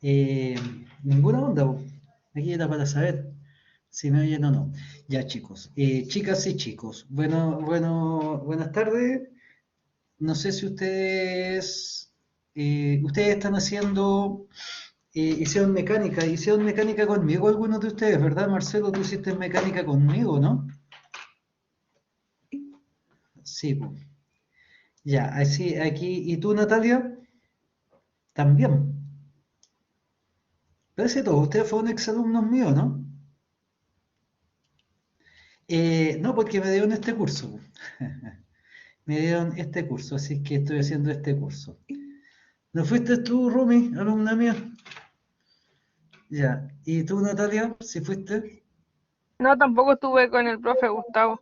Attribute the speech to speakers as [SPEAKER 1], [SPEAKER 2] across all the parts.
[SPEAKER 1] Eh, Ninguna onda, po. Aquí era para saber si me oyen o no. Ya, chicos. Chicas y chicos. Buenas tardes. No sé si ustedes están haciendo, hicieron mecánica conmigo algunos de ustedes, ¿verdad, Marcelo? Tú hiciste mecánica conmigo, ¿no? Sí, pues. Ya, así, aquí. ¿Y tú, Natalia? También. Parece que todos ustedes fueron exalumnos míos, ¿no? No, porque me dieron este curso. Me dieron este curso, así que estoy haciendo este curso. ¿No fuiste tú, Rumi, alumna mía? Ya. ¿Y tú, Natalia, si fuiste?
[SPEAKER 2] No, tampoco estuve con el profe Gustavo.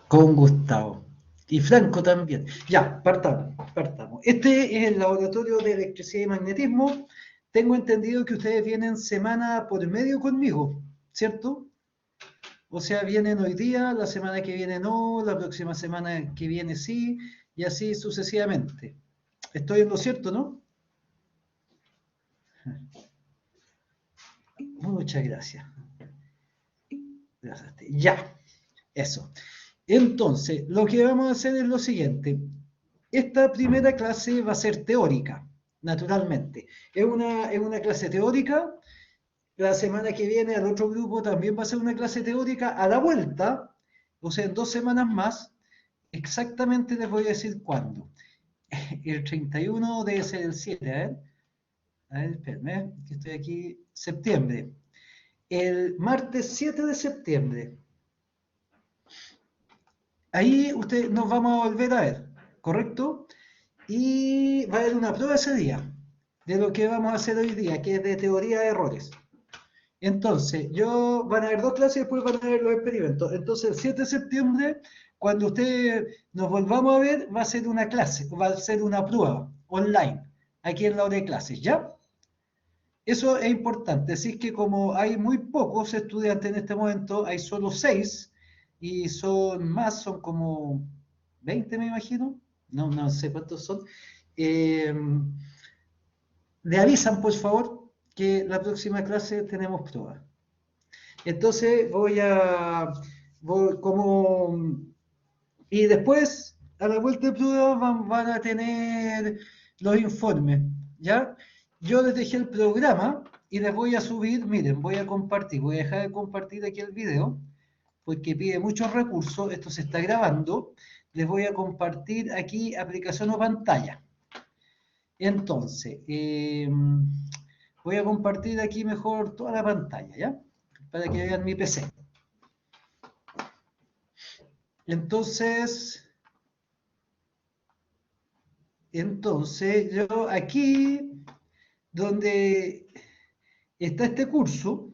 [SPEAKER 1] Con Gustavo. Y Franco también. Ya, partamos. Este es el laboratorio de electricidad y magnetismo. Tengo entendido que ustedes vienen semana por medio conmigo, ¿cierto? O sea, vienen hoy día, la semana que viene no, la próxima semana que viene sí, y así sucesivamente. Estoy en lo cierto, ¿no? Muchas gracias. Gracias. Ya, eso. Entonces, lo que vamos a hacer es lo siguiente. Esta primera clase va a ser teórica, naturalmente. Es una clase teórica. La semana que viene al otro grupo también va a ser una clase teórica a la vuelta, o sea, en 2 semanas más. Exactamente les voy a decir cuándo. El 31 debe ser el 7, a ver, espérame, que estoy aquí, septiembre. El martes 7 de septiembre. Ahí usted nos vamos a volver a ver, ¿correcto? Y va a haber una prueba ese día de lo que vamos a hacer hoy día, que es de teoría de errores. Entonces, van a haber dos clases y después van a haber los experimentos. Entonces, el 7 de septiembre, cuando ustedes nos volvamos a ver, va a ser una clase, va a ser una prueba online, aquí en la hora de clases, ¿ya? Eso es importante, así que como hay muy pocos estudiantes en este momento, hay solo 6 y son como 20 me imagino, no sé cuántos son. Eh, Le avisan por favor que la próxima clase tenemos prueba. Entonces y después a la vuelta de prueba van a tener los informes, ¿ya? Yo les dejé el programa y les voy a subir, miren, voy a dejar de compartir aquí el video, porque pide muchos recursos, esto se está grabando, les voy a compartir aquí aplicación o pantalla. Entonces, voy a compartir aquí mejor toda la pantalla, ¿ya? Para que vean mi PC. Entonces, yo aquí, donde está este curso,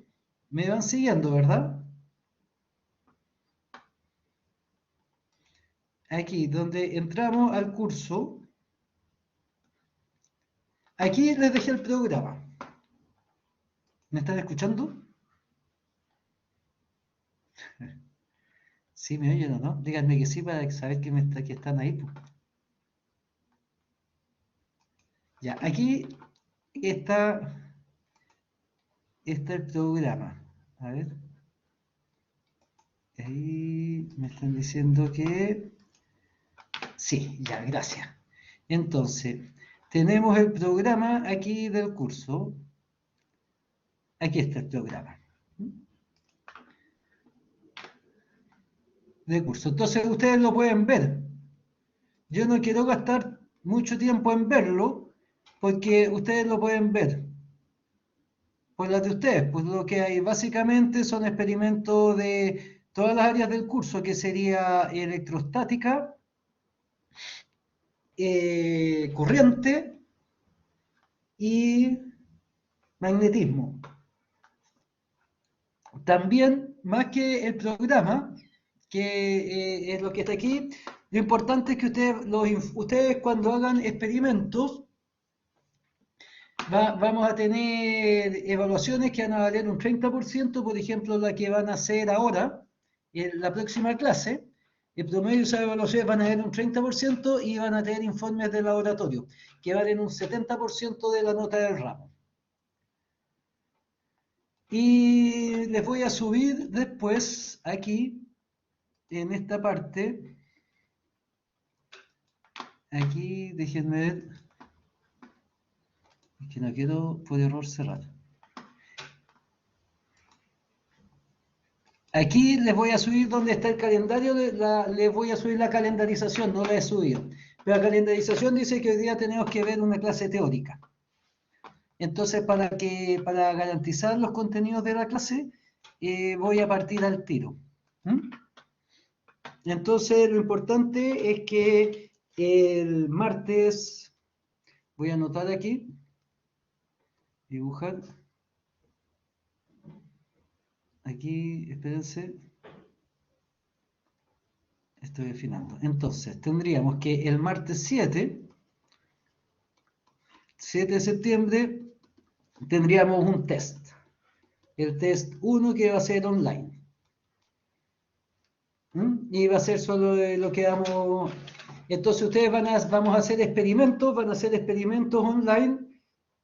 [SPEAKER 1] me van siguiendo, ¿verdad? Aquí, donde entramos al curso, aquí les dejé el programa. ¿Me están escuchando? ¿Sí me oyen o no? Díganme que sí para saber que están ahí, pues. Ya, aquí está, está el programa. A ver. Ahí me están diciendo que sí, ya, gracias. Entonces, tenemos el programa aquí del curso. Aquí está el programa del curso. Entonces, ustedes lo pueden ver. Yo no quiero gastar mucho tiempo en verlo porque ustedes lo pueden ver por las de ustedes. Pues lo que hay básicamente son experimentos de todas las áreas del curso, que sería electrostática, corriente y magnetismo. También, más que el programa, que es lo que está aquí, lo importante es que ustedes cuando hagan experimentos, vamos a tener evaluaciones que van a valer un 30%, por ejemplo, la que van a hacer ahora, en la próxima clase. El promedio de esas evaluaciones van a valer un 30% y van a tener informes de laboratorio, que valen un 70% de la nota del ramo. Y les voy a subir después aquí, en esta parte, aquí, déjenme ver, es que no quiero por error cerrar. Aquí les voy a subir donde está el calendario, les voy a subir la calendarización, no la he subido. Pero la calendarización dice que hoy día tenemos que ver una clase teórica. Entonces, para garantizar los contenidos de la clase, voy a partir al tiro. ¿Mm? Entonces, lo importante es que el martes, voy a anotar aquí, dibujar. Aquí, espérense. Estoy afinando. Entonces, tendríamos que el martes 7 de septiembre, tendríamos un test. El test 1 que va a ser online. Y va a ser solo lo que vamos. Entonces ustedes vamos a hacer experimentos, van a hacer experimentos online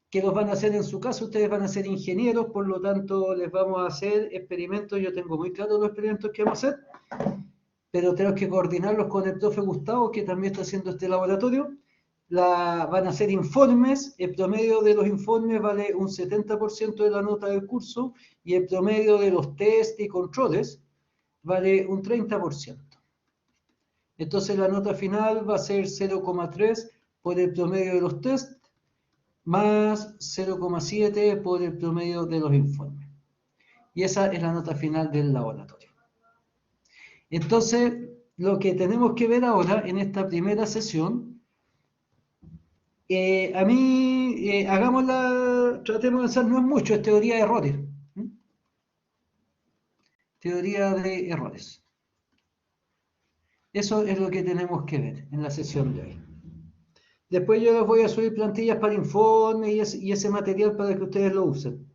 [SPEAKER 1] que los van a hacer en su casa. Ustedes van a ser ingenieros, por lo tanto les vamos a hacer experimentos. Yo tengo muy claro los experimentos que vamos a hacer, pero tenemos que coordinarlos con el profe Gustavo, que también está haciendo este laboratorio. Van a hacer informes, el promedio de los informes vale un 70% de la nota del curso y el promedio de los test y controles vale un 30%. Entonces la nota final va a ser 0,3 por el promedio de los test más 0,7 por el promedio de los informes. Y esa es la nota final del laboratorio. Entonces, lo que tenemos que ver ahora en esta primera sesión, hagámosla, tratemos de hacer, no es mucho, es teoría de errores. Teoría de errores. Eso es lo que tenemos que ver en la sesión de hoy. Después yo les voy a subir plantillas para informes y ese material para que ustedes lo usen.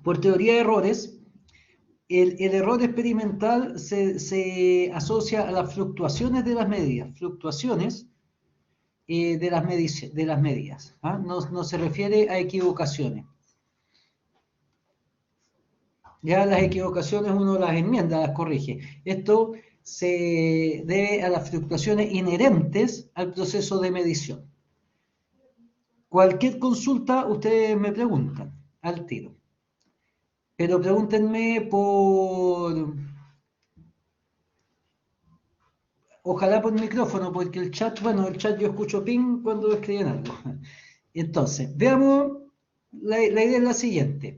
[SPEAKER 1] Por teoría de errores, el error experimental se asocia a las fluctuaciones de las medidas. Fluctuaciones de las medidas. ¿Ah? No se refiere a equivocaciones. Ya las equivocaciones uno las enmienda, las corrige. Esto se debe a las fluctuaciones inherentes al proceso de medición. Cualquier consulta, ustedes me preguntan al tiro. Pero pregúntenme ojalá por micrófono, porque el chat yo escucho ping cuando escriben algo. Entonces, veamos, la idea es la siguiente.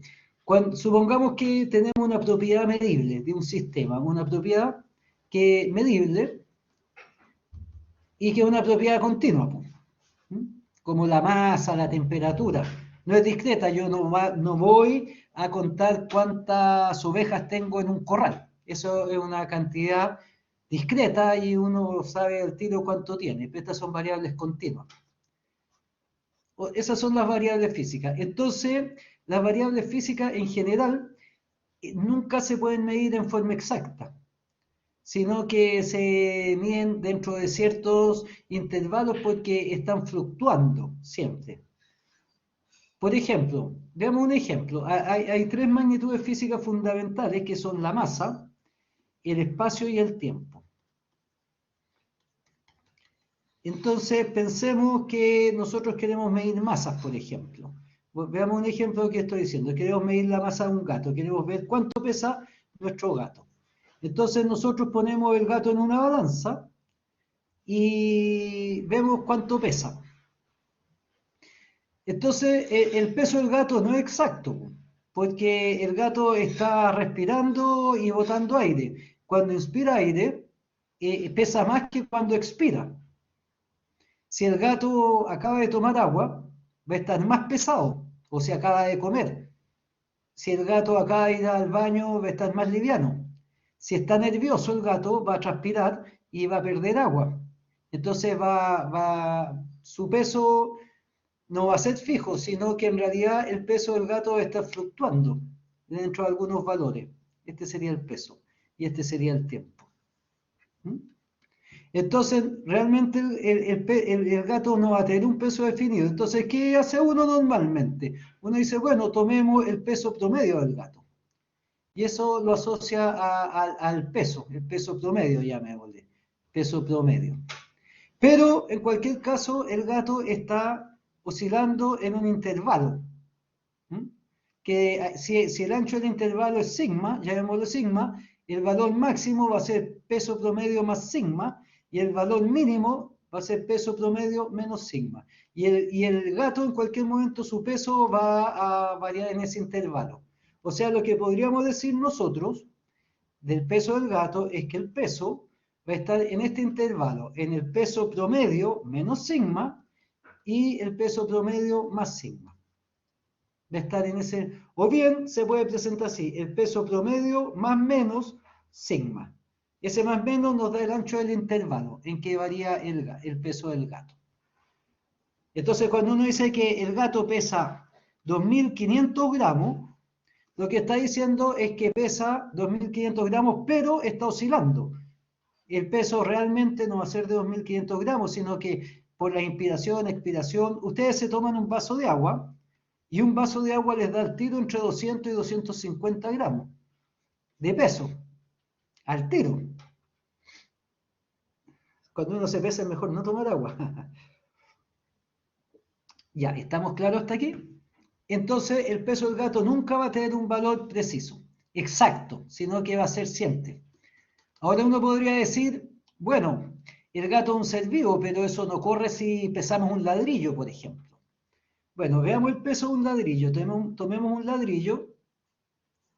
[SPEAKER 1] Supongamos que tenemos una propiedad medible de un sistema, una propiedad medible y que es una propiedad continua, como la masa, la temperatura. No es discreta, yo no voy a contar cuántas ovejas tengo en un corral. Eso es una cantidad discreta y uno sabe al tiro cuánto tiene. Estas son variables continuas. Esas son las variables físicas. Entonces, las variables físicas en general nunca se pueden medir en forma exacta, sino que se miden dentro de ciertos intervalos porque están fluctuando siempre. Por ejemplo, veamos un ejemplo. Hay tres magnitudes físicas fundamentales que son la masa, el espacio y el tiempo. Entonces, pensemos que nosotros queremos medir masas, por ejemplo. Veamos un ejemplo de lo que estoy diciendo. Queremos medir la masa de un gato. Queremos ver cuánto pesa nuestro gato. Entonces, nosotros ponemos el gato en una balanza y vemos cuánto pesa. Entonces, el peso del gato no es exacto, porque el gato está respirando y botando aire. Cuando inspira aire, pesa más que cuando expira. Si el gato acaba de tomar agua, va a estar más pesado, o se acaba de comer. Si el gato acaba de ir al baño, va a estar más liviano. Si está nervioso el gato, va a transpirar y va a perder agua. Entonces su peso no va a ser fijo, sino que en realidad el peso del gato va a estar fluctuando dentro de algunos valores. Este sería el peso y este sería el tiempo. Entonces, realmente el gato no va a tener un peso definido. Entonces, ¿qué hace uno normalmente? Uno dice, bueno, tomemos el peso promedio del gato. Y eso lo asocia al peso, el peso promedio, llamémosle, peso promedio. Pero, en cualquier caso, el gato está oscilando en un intervalo. ¿Mm? Que si el ancho del intervalo es sigma, llamémoslo sigma, el valor máximo va a ser peso promedio más sigma y el valor mínimo va a ser peso promedio menos sigma. Y el gato en cualquier momento su peso va a variar en ese intervalo. O sea, lo que podríamos decir nosotros del peso del gato es que el peso va a estar en este intervalo, en el peso promedio menos sigma y el peso promedio más sigma. Va a estar en ese, o bien se puede presentar así, el peso promedio más menos sigma. Ese más menos nos da el ancho del intervalo en que varía el peso del gato. Entonces, cuando uno dice que el gato pesa 2.500 gramos, lo que está diciendo es que pesa 2.500 gramos, pero está oscilando. El peso realmente no va a ser de 2.500 gramos, sino que por la inspiración, expiración, ustedes se toman un vaso de agua y un vaso de agua les da al tiro entre 200 y 250 gramos de peso, al tiro. Cuando uno se pesa es mejor no tomar agua. Ya, ¿estamos claros hasta aquí? Entonces el peso del gato nunca va a tener un valor preciso, exacto, sino que va a ser siempre. Ahora uno podría decir, bueno, el gato es un ser vivo, pero eso no ocurre si pesamos un ladrillo, por ejemplo. Bueno, veamos el peso de un ladrillo. Tomemos un ladrillo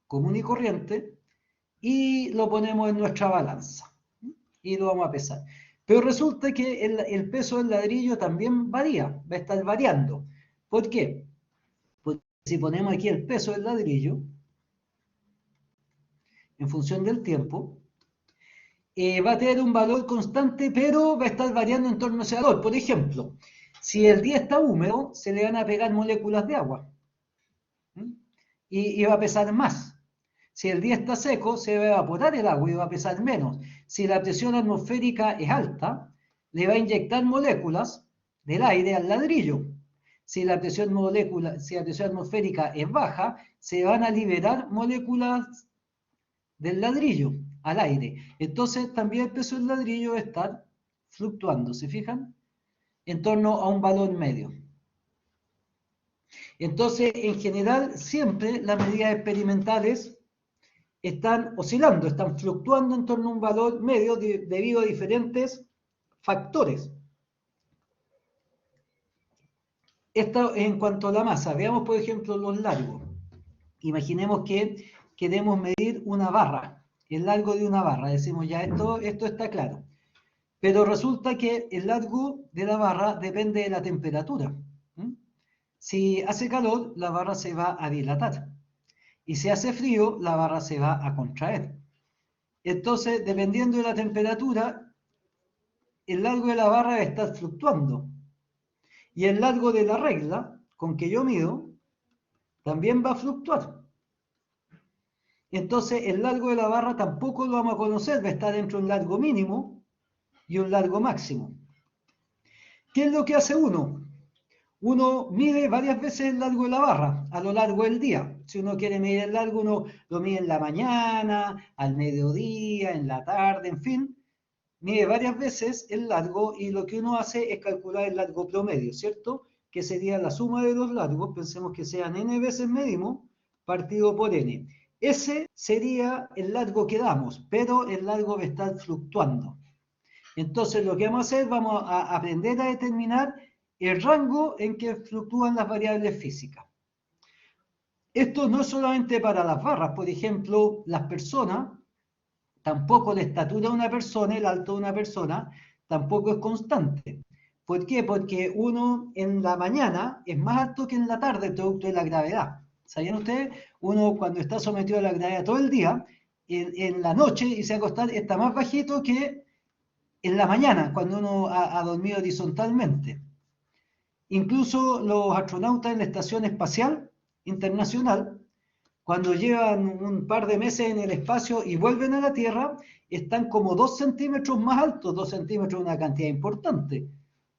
[SPEAKER 1] común y corriente y lo ponemos en nuestra balanza y lo vamos a pesar. Pero resulta que el peso del ladrillo también varía, va a estar variando. ¿Por qué? Porque si ponemos aquí el peso del ladrillo, en función del tiempo, va a tener un valor constante, pero va a estar variando en torno a ese valor. Por ejemplo, si el día está húmedo, se le van a pegar moléculas de agua. Y va a pesar más. Si el día está seco, se va a evaporar el agua y va a pesar menos. Si la presión atmosférica es alta, le va a inyectar moléculas del aire al ladrillo. Si la presión atmosférica es baja, se van a liberar moléculas del ladrillo al aire. Entonces también el peso del ladrillo va a estar fluctuando, ¿se fijan? En torno a un valor medio. Entonces, en general, siempre las medidas experimentales están oscilando, están fluctuando en torno a un valor medio debido a diferentes factores. Esto en cuanto a la masa. Veamos, por ejemplo, los largos. Imaginemos que queremos medir una barra, el largo de una barra. Decimos, ya esto está claro. Pero resulta que el largo de la barra depende de la temperatura. Si hace calor, la barra se va a dilatar. Y si hace frío, la barra se va a contraer. Entonces, dependiendo de la temperatura, el largo de la barra va a estar fluctuando. Y el largo de la regla con que yo mido también va a fluctuar. Entonces, el largo de la barra tampoco lo vamos a conocer, va a estar entre un largo mínimo y un largo máximo. ¿Qué es lo que hace uno? Uno mide varias veces el largo de la barra a lo largo del día. Si uno quiere medir el largo, uno lo mide en la mañana, al mediodía, en la tarde, en fin. Mide varias veces el largo y lo que uno hace es calcular el largo promedio, ¿cierto? Que sería la suma de los largos, pensemos que sean n veces medimos, partido por n. Ese sería el largo que damos, pero el largo va a estar fluctuando. Entonces lo que vamos a hacer, vamos a aprender a determinar el rango en que fluctúan las variables físicas. Esto no es solamente para las barras, por ejemplo, las personas, tampoco la estatura de una persona, el alto de una persona, tampoco es constante. ¿Por qué? Porque uno en la mañana es más alto que en la tarde, producto de la gravedad. ¿Sabían ustedes? Uno cuando está sometido a la gravedad todo el día, en la noche y se acostar, está más bajito que en la mañana, cuando uno ha dormido horizontalmente. Incluso los astronautas en la Estación Espacial Internacional cuando llevan un par de meses en el espacio y vuelven a la Tierra, están como 2 centímetros más altos. 2 centímetros es una cantidad importante.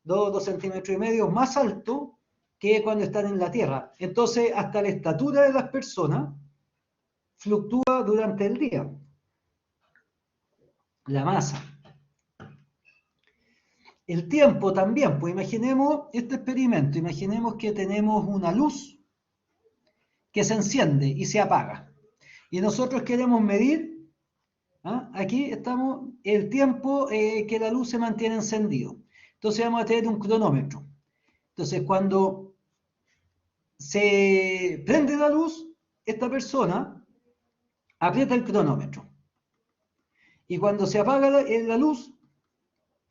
[SPEAKER 1] 2 centímetros y medio más alto que cuando están en la Tierra. Entonces, hasta la estatura de las personas fluctúa durante el día. La masa. El tiempo también, pues imaginemos este experimento, imaginemos que tenemos una luz que se enciende y se apaga. Y nosotros queremos medir, aquí estamos, el tiempo que la luz se mantiene encendido. Entonces vamos a tener un cronómetro. Entonces cuando se prende la luz, esta persona aprieta el cronómetro. Y cuando se apaga la luz,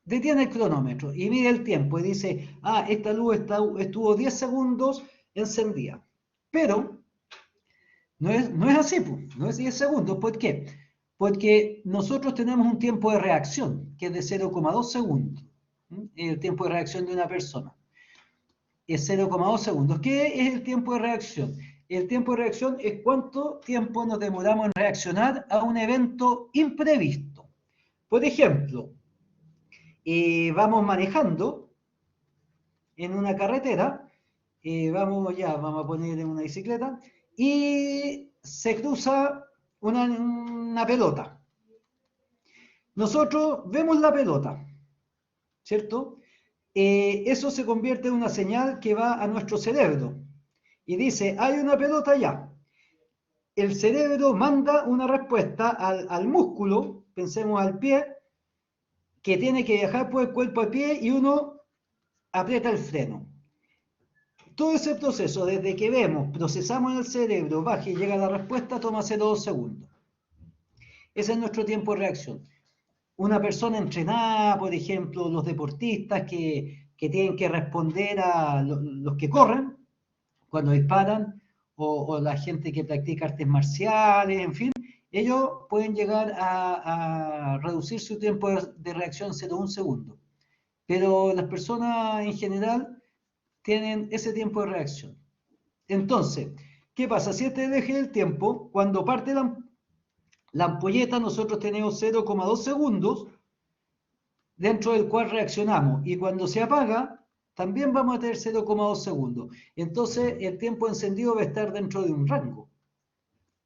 [SPEAKER 1] detiene el cronómetro y mide el tiempo y dice, esta luz estuvo 10 segundos encendida. Pero no es así, pues, no es 10 segundos. ¿Por qué? Porque nosotros tenemos un tiempo de reacción que es de 0,2 segundos. El tiempo de reacción de una persona es 0,2 segundos. ¿Qué es el tiempo de reacción? El tiempo de reacción es cuánto tiempo nos demoramos en reaccionar a un evento imprevisto. Por ejemplo, vamos manejando en una carretera, vamos a poner en una bicicleta, y se cruza una pelota. Nosotros vemos la pelota, ¿cierto? Eso se convierte en una señal que va a nuestro cerebro y dice, hay una pelota allá. El cerebro manda una respuesta al músculo, pensemos al pie, que tiene que viajar por el cuerpo al pie y uno aprieta el freno. Todo ese proceso, desde que vemos, procesamos en el cerebro, baja y llega la respuesta, toma 0,2 segundos. Ese es nuestro tiempo de reacción. Una persona entrenada, por ejemplo, los deportistas que tienen que responder a los que corren cuando disparan, o la gente que practica artes marciales, en fin, ellos pueden llegar a reducir su tiempo de reacción 0,1 segundo. Pero las personas en general tienen ese tiempo de reacción. Entonces, ¿qué pasa? Si este es el eje del tiempo, cuando parte la ampolleta, nosotros tenemos 0,2 segundos dentro del cual reaccionamos. Y cuando se apaga, también vamos a tener 0,2 segundos. Entonces, el tiempo encendido va a estar dentro de un rango.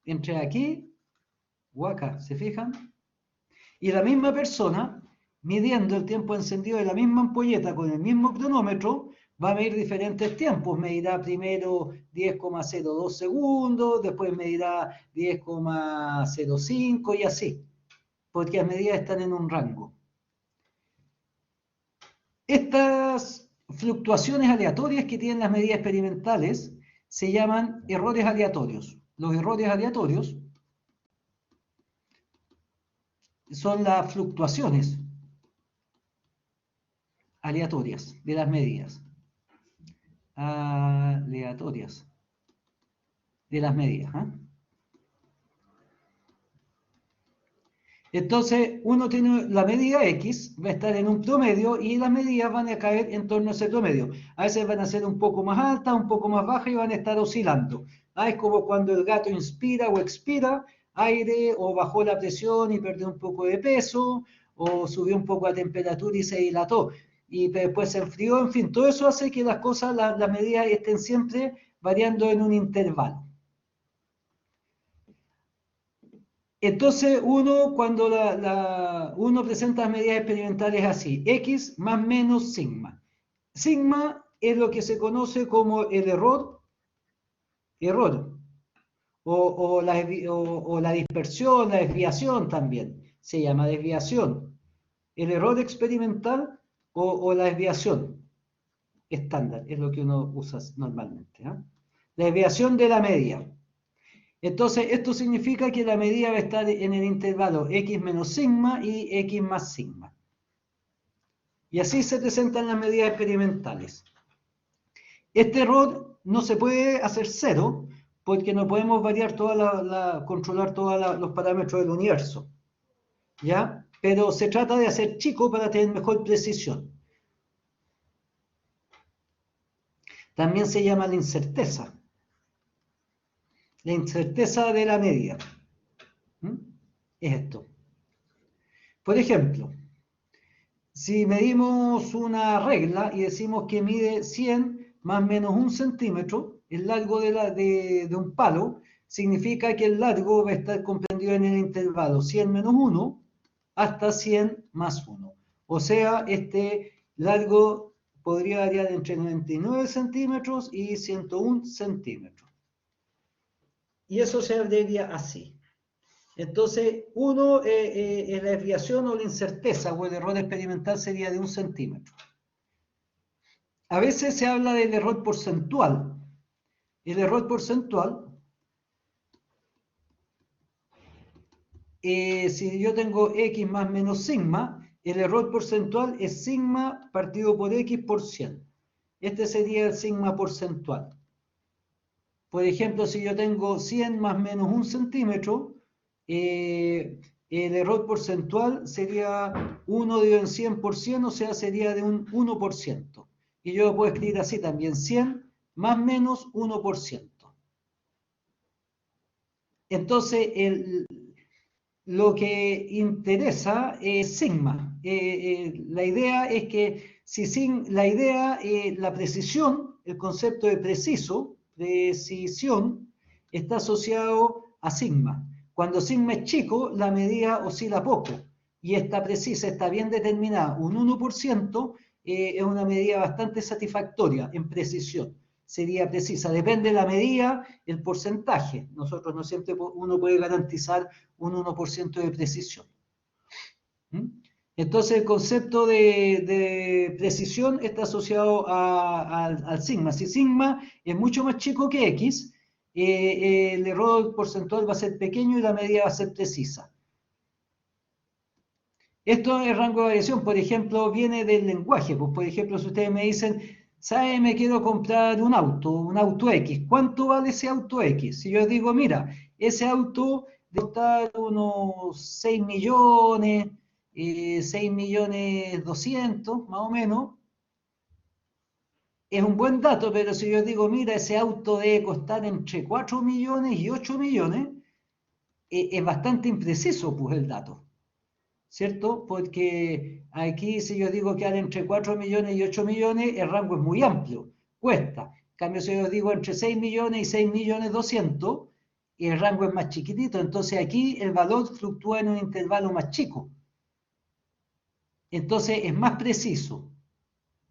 [SPEAKER 1] Entre aquí o acá, ¿se fijan? Y la misma persona, midiendo el tiempo encendido de la misma ampolleta con el mismo cronómetro, va a medir diferentes tiempos. Medirá primero 10,02 segundos, después medirá 10,05 y así, porque las medidas están en un rango. Estas fluctuaciones aleatorias que tienen las medidas experimentales se llaman errores aleatorios. Los errores aleatorios son las fluctuaciones aleatorias de las medidas. Aleatorias de las medidas. Entonces, uno tiene la medida X, va a estar en un promedio y las medidas van a caer en torno a ese promedio. A veces van a ser un poco más altas, un poco más bajas y van a estar oscilando. Es como cuando el gato inspira o expira aire, o bajó la presión y perdió un poco de peso, o subió un poco la temperatura y se dilató, y después se enfrió. En fin, todo eso hace que las cosas, las medidas estén siempre variando en un intervalo. Entonces cuando uno presenta las medidas experimentales así, X más menos sigma. Sigma es lo que se conoce como el error, o la dispersión, la desviación también, se llama desviación. El error experimental o la desviación estándar, es lo que uno usa normalmente. La desviación de la media. Entonces, esto significa que la medida va a estar en el intervalo X menos sigma y X más sigma. Y así se presentan las medidas experimentales. Este error no se puede hacer cero, porque no podemos variar controlar todos los parámetros del universo. ¿Ya? Pero se trata de hacer chico para tener mejor precisión. También se llama la incerteza. la incerteza de la medida. Es esto. Por ejemplo, si medimos una regla y decimos que mide 100 más menos 1 centímetro, el largo de un palo, significa que el largo va a estar comprendido en el intervalo 100 menos 1 hasta 100 más 1. O sea, este largo podría variar entre 99 centímetros y 101 centímetros. Y eso se abrevia así. Entonces, la desviación o la incerteza o el error experimental sería de 1 centímetro. A veces se habla del error porcentual. El error porcentual, si yo tengo x más menos sigma, el error porcentual es sigma partido por x por 100. Este sería el sigma porcentual. Por ejemplo, si yo tengo 100 más menos 1 centímetro, el error porcentual sería 1 dividido en 100 por 100, o sea, sería de un 1%. Y yo lo puedo escribir así también, 100 más menos 1%. Entonces, lo que interesa es sigma. La idea es que la precisión, el concepto de precisión, está asociado a sigma. Cuando sigma es chico, la medida oscila poco y está precisa, está bien determinada. Un 1% es una medida bastante satisfactoria en precisión. Sería precisa. Depende de la medida, el porcentaje. Nosotros no siempre uno puede garantizar un 1% de precisión. Entonces el concepto de precisión está asociado al sigma. Si sigma es mucho más chico que x, el error porcentual va a ser pequeño y la medida va a ser precisa. Esto es rango de variación, por ejemplo, viene del lenguaje. Pues, por ejemplo, si ustedes me dicen, ¿sabe? Me quiero comprar un auto X. ¿Cuánto vale ese auto X? Si yo digo, mira, ese auto debe costar unos 6 millones, 6 millones 200, más o menos. Es un buen dato, pero si yo digo, mira, ese auto debe costar entre 4 millones y 8 millones, es bastante impreciso, pues, el dato. ¿Cierto? Porque aquí si yo digo que hay entre 4 millones y 8 millones, el rango es muy amplio, cuesta. En cambio, si yo digo entre 6 millones y 6 millones 200, el rango es más chiquitito. Entonces aquí el valor fluctúa en un intervalo más chico. Entonces es más preciso.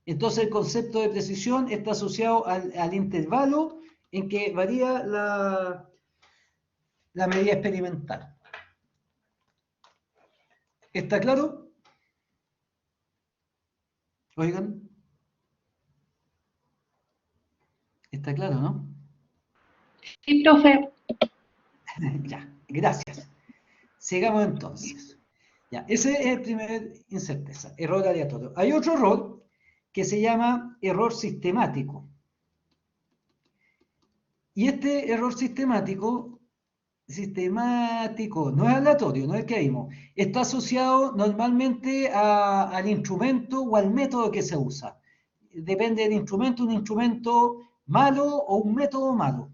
[SPEAKER 1] Entonces el concepto de precisión está asociado al intervalo en que varía la medida experimental. ¿Está claro? Oigan. ¿Está claro, no?
[SPEAKER 3] Sí, profe.
[SPEAKER 1] Ya, gracias. Sigamos entonces. Ya, ese es el primer incerteza, error aleatorio. Hay otro error que se llama error sistemático. Y este error sistemático, no es aleatorio, no es el que vimos. Está asociado normalmente al instrumento o al método que se usa. Depende del instrumento, un instrumento malo o un método malo.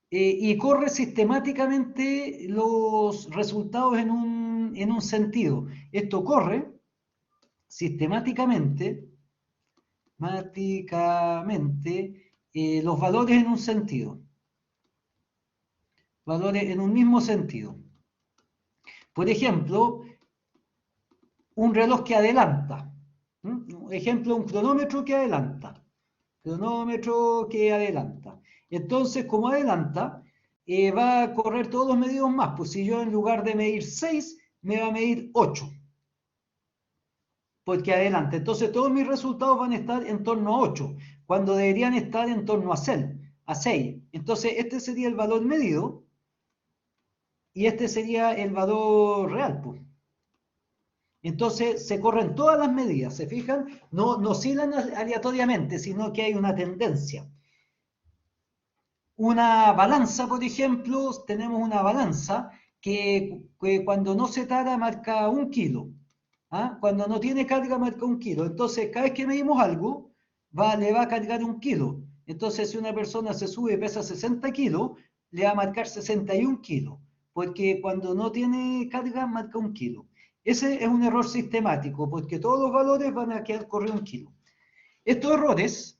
[SPEAKER 1] Y corre sistemáticamente los resultados en un sentido. Esto corre sistemáticamente los valores en un sentido. Valores en un mismo sentido. Por ejemplo, un reloj que adelanta. Ejemplo, un cronómetro que adelanta. Cronómetro que adelanta. Entonces, como adelanta, va a correr todos los medidos más. Pues si yo en lugar de medir 6, me va a medir 8. Porque adelanta. Entonces, todos mis resultados van a estar en torno a 8, cuando deberían estar en torno a 6. Entonces, este sería el valor medido y este sería el valor real. Pues. Entonces, se corren todas las medidas, ¿se fijan? No oscilan aleatoriamente, sino que hay una tendencia. Una balanza, por ejemplo, tenemos una balanza que cuando no se tara marca 1 kilo. Cuando no tiene carga marca 1 kilo. Entonces, cada vez que medimos algo, le va a cargar 1 kilo. Entonces, si una persona se sube y pesa 60 kilos, le va a marcar 61 kilos, porque cuando no tiene carga, marca 1 kilo. Ese es un error sistemático, porque todos los valores van a quedar correr 1 kilo. Estos errores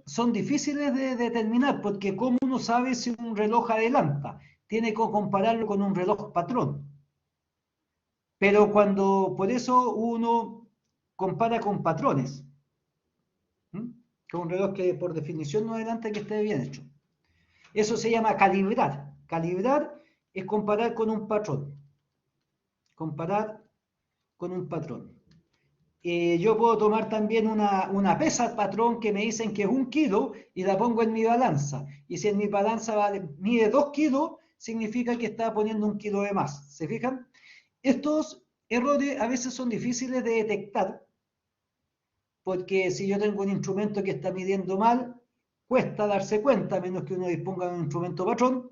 [SPEAKER 1] son difíciles de determinar, porque ¿cómo uno sabe si un reloj adelanta? Tiene que compararlo con un reloj patrón. Pero por eso uno compara con patrones. Con un reloj que por definición no adelanta, que esté bien hecho. Eso se llama calibrar. Calibrar es comparar con un patrón. Comparar con un patrón. Yo puedo tomar también una pesa patrón que me dicen que es 1 kilo y la pongo en mi balanza. Y si en mi balanza mide 2 kilos, significa que está poniendo 1 kilo de más. ¿Se fijan? Estos errores a veces son difíciles de detectar, porque si yo tengo un instrumento que está midiendo mal, cuesta darse cuenta, a menos que uno disponga de un instrumento patrón.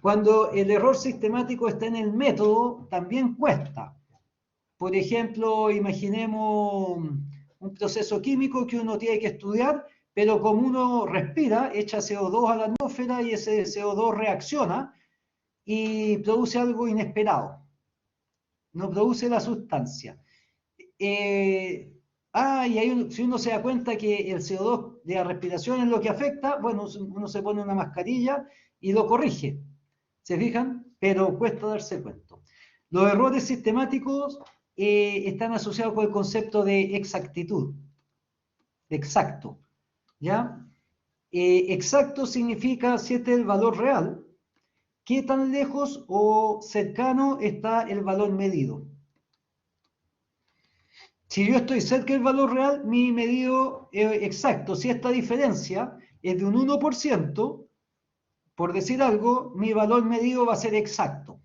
[SPEAKER 1] Cuando el error sistemático está en el método, también cuesta. Por ejemplo, imaginemos un proceso químico que uno tiene que estudiar, pero como uno respira, echa CO2 a la atmósfera y ese CO2 reacciona y produce algo inesperado. No produce la sustancia. Y si uno se da cuenta que el CO2 de la respiración es lo que afecta, bueno, uno se pone una mascarilla y lo corrige. ¿Se fijan? Pero cuesta darse cuenta. Los errores sistemáticos están asociados con el concepto de exactitud, de exacto, ¿ya? Exacto significa si este es el valor real, qué tan lejos o cercano está el valor medido. Si yo estoy cerca del valor real, mi medido exacto, si esta diferencia es de un 1%, por decir algo, mi valor medido va a ser exacto.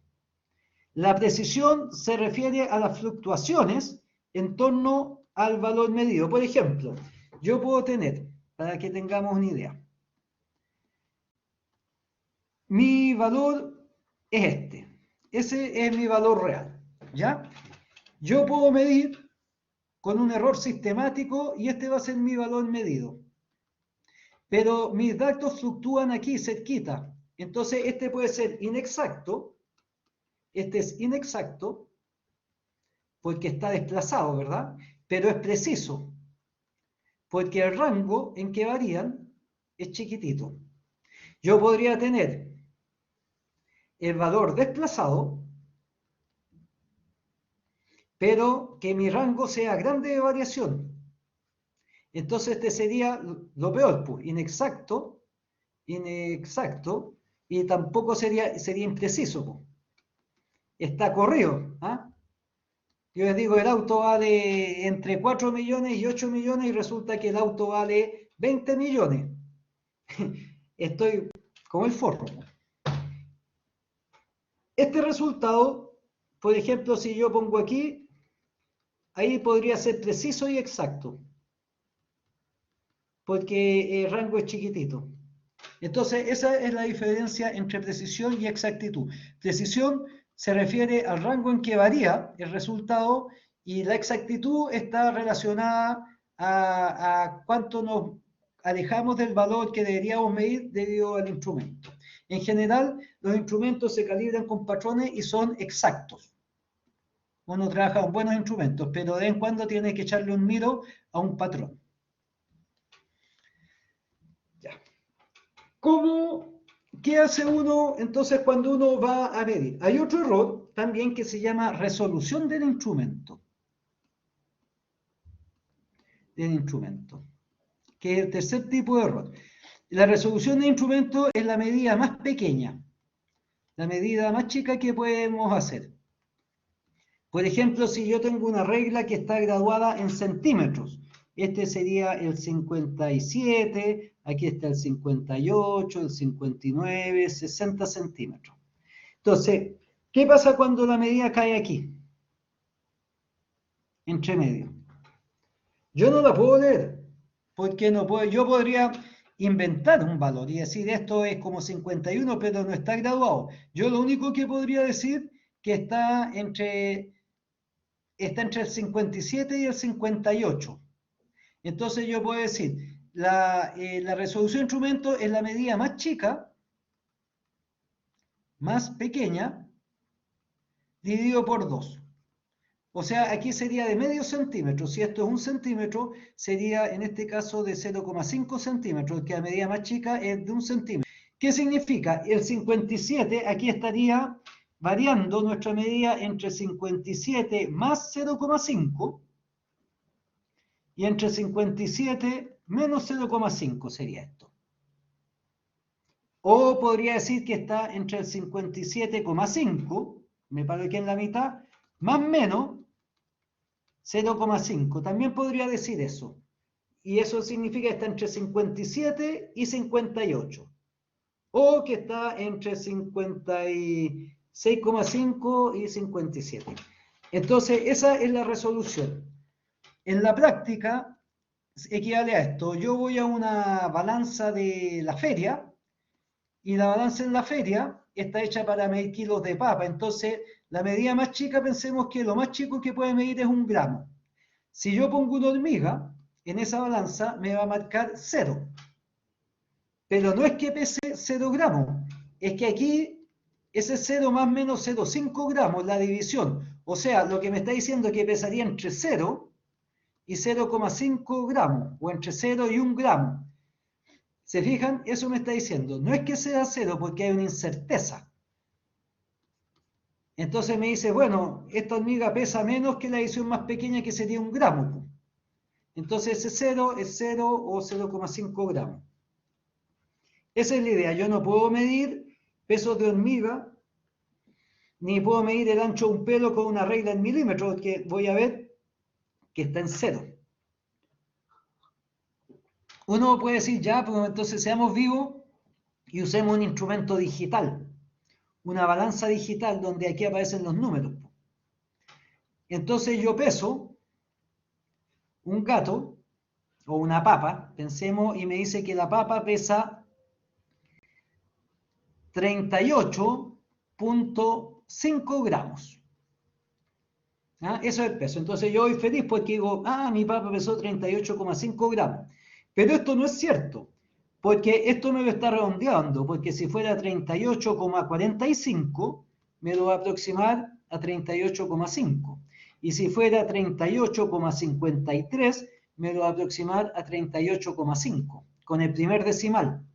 [SPEAKER 1] La precisión se refiere a las fluctuaciones en torno al valor medido. Por ejemplo, yo puedo tener, para que tengamos una idea, mi valor es este. Ese es mi valor real, ¿ya? Yo puedo medir con un error sistemático y este va a ser mi valor medido. Pero mis datos fluctúan aquí cerquita. Entonces este puede ser inexacto. Este es inexacto porque está desplazado, ¿verdad? Pero es preciso porque el rango en que varían es chiquitito. Yo podría tener el valor desplazado, pero que mi rango sea grande de variación. Entonces este sería lo peor, pues, inexacto, y tampoco sería impreciso, pues. Está corrido, ¿ah? Yo les digo, el auto vale entre 4 millones y 8 millones y resulta que el auto vale 20 millones. Estoy como el forro. Este resultado, por ejemplo, si yo pongo aquí, ahí podría ser preciso y exacto, porque el rango es chiquitito. Entonces, esa es la diferencia entre precisión y exactitud. Precisión se refiere al rango en que varía el resultado y la exactitud está relacionada a cuánto nos alejamos del valor que deberíamos medir debido al instrumento. En general, los instrumentos se calibran con patrones y son exactos. Uno trabaja con buenos instrumentos, pero de vez en cuando tiene que echarle un miro a un patrón. Ya. ¿Qué hace uno entonces cuando uno va a medir? Hay otro error también que se llama resolución del instrumento. Que es el tercer tipo de error. La resolución del instrumento es la medida más pequeña, la medida más chica que podemos hacer. Por ejemplo, si yo tengo una regla que está graduada en centímetros, este sería el 57, aquí está el 58, el 59, 60 centímetros. Entonces, ¿qué pasa cuando la medida cae aquí? Entre medio. Yo no la puedo leer, porque no puedo, yo podría inventar un valor y decir esto es como 51, pero no está graduado. Yo lo único que podría decir que está entre el 57 y el 58. Entonces yo puedo decir, la resolución de instrumento es la medida más chica, más pequeña, dividido por 2. O sea, aquí sería de medio centímetro. Si esto es 1 centímetro, sería en este caso de 0,5 centímetros, que la medida más chica es de 1 centímetro. ¿Qué significa? El 57, aquí estaría variando nuestra medida entre 57 más 0,5 y entre 57 menos 0,5 sería esto. O podría decir que está entre el 57,5, me paro aquí en la mitad, más menos 0,5. También podría decir eso. Y eso significa que está entre 57 y 58. O que está entre 56,5 y 57. Entonces, esa es la resolución. En la práctica, equivale a esto. Yo voy a una balanza de la feria, y la balanza en la feria está hecha para medir kilos de papa. Entonces, la medida más chica, pensemos que lo más chico que puede medir es 1 gramo. Si yo pongo una hormiga en esa balanza, me va a marcar 0. Pero no es que pese 0 gramos, es que aquí ese 0 más menos 0,5 gramos, la división. O sea, lo que me está diciendo es que pesaría entre 0 y 0,5 gramos, o entre 0 y 1 gramo. ¿Se fijan? Eso me está diciendo. No es que sea 0 porque hay una incerteza. Entonces me dice, bueno, esta hormiga pesa menos que la edición más pequeña, que sería 1 gramo. Entonces ese 0 es 0 o 0,5 gramos. Esa es la idea. Yo no puedo medir pesos de hormiga, ni puedo medir el ancho de un pelo con una regla en milímetros, porque voy a ver que está en 0. Uno puede decir, ya, pues entonces seamos vivos y usemos un instrumento digital, una balanza digital donde aquí aparecen los números. Entonces yo peso un gato o una papa, pensemos, y me dice que la papa pesa 38,5 gramos. ¿Ah? Eso es el peso. Entonces yo voy feliz porque digo, mi papa pesó 38,5 gramos. Pero esto no es cierto, porque esto me lo está redondeando, porque si fuera 38,45, me lo va a aproximar a 38,5. Y si fuera 38,53, me lo va a aproximar a 38,5, con el primer decimal.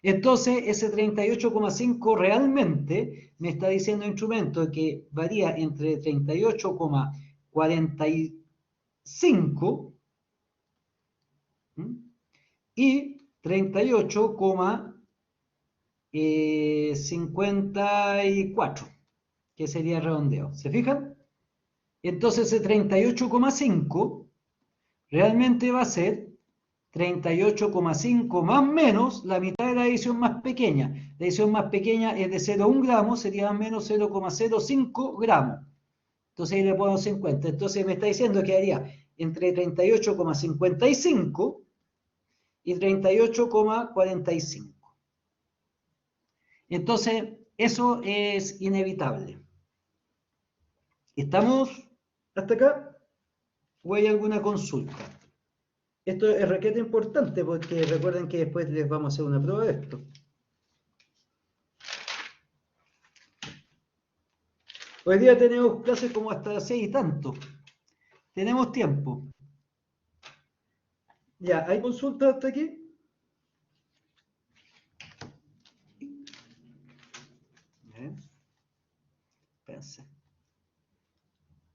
[SPEAKER 1] Entonces, ese 38,5 realmente me está diciendo el instrumento que varía entre 38,45 y 38,54, que sería redondeo. ¿Se fijan? Entonces, ese 38,5 realmente va a ser 38,5 más menos la mitad de la edición más pequeña. La edición más pequeña es de 0,1 gramos, sería menos 0,05 gramos. Entonces ahí le ponemos 50. Entonces me está diciendo que haría entre 38,55 y 38,45. Entonces, eso es inevitable. ¿Estamos hasta acá? ¿O hay alguna consulta? Esto es requete importante porque recuerden que después les vamos a hacer una prueba de esto. Hoy día tenemos clases como hasta las 6 y tanto. Tenemos tiempo. Ya, ¿hay consultas hasta aquí? Bien. Espérense.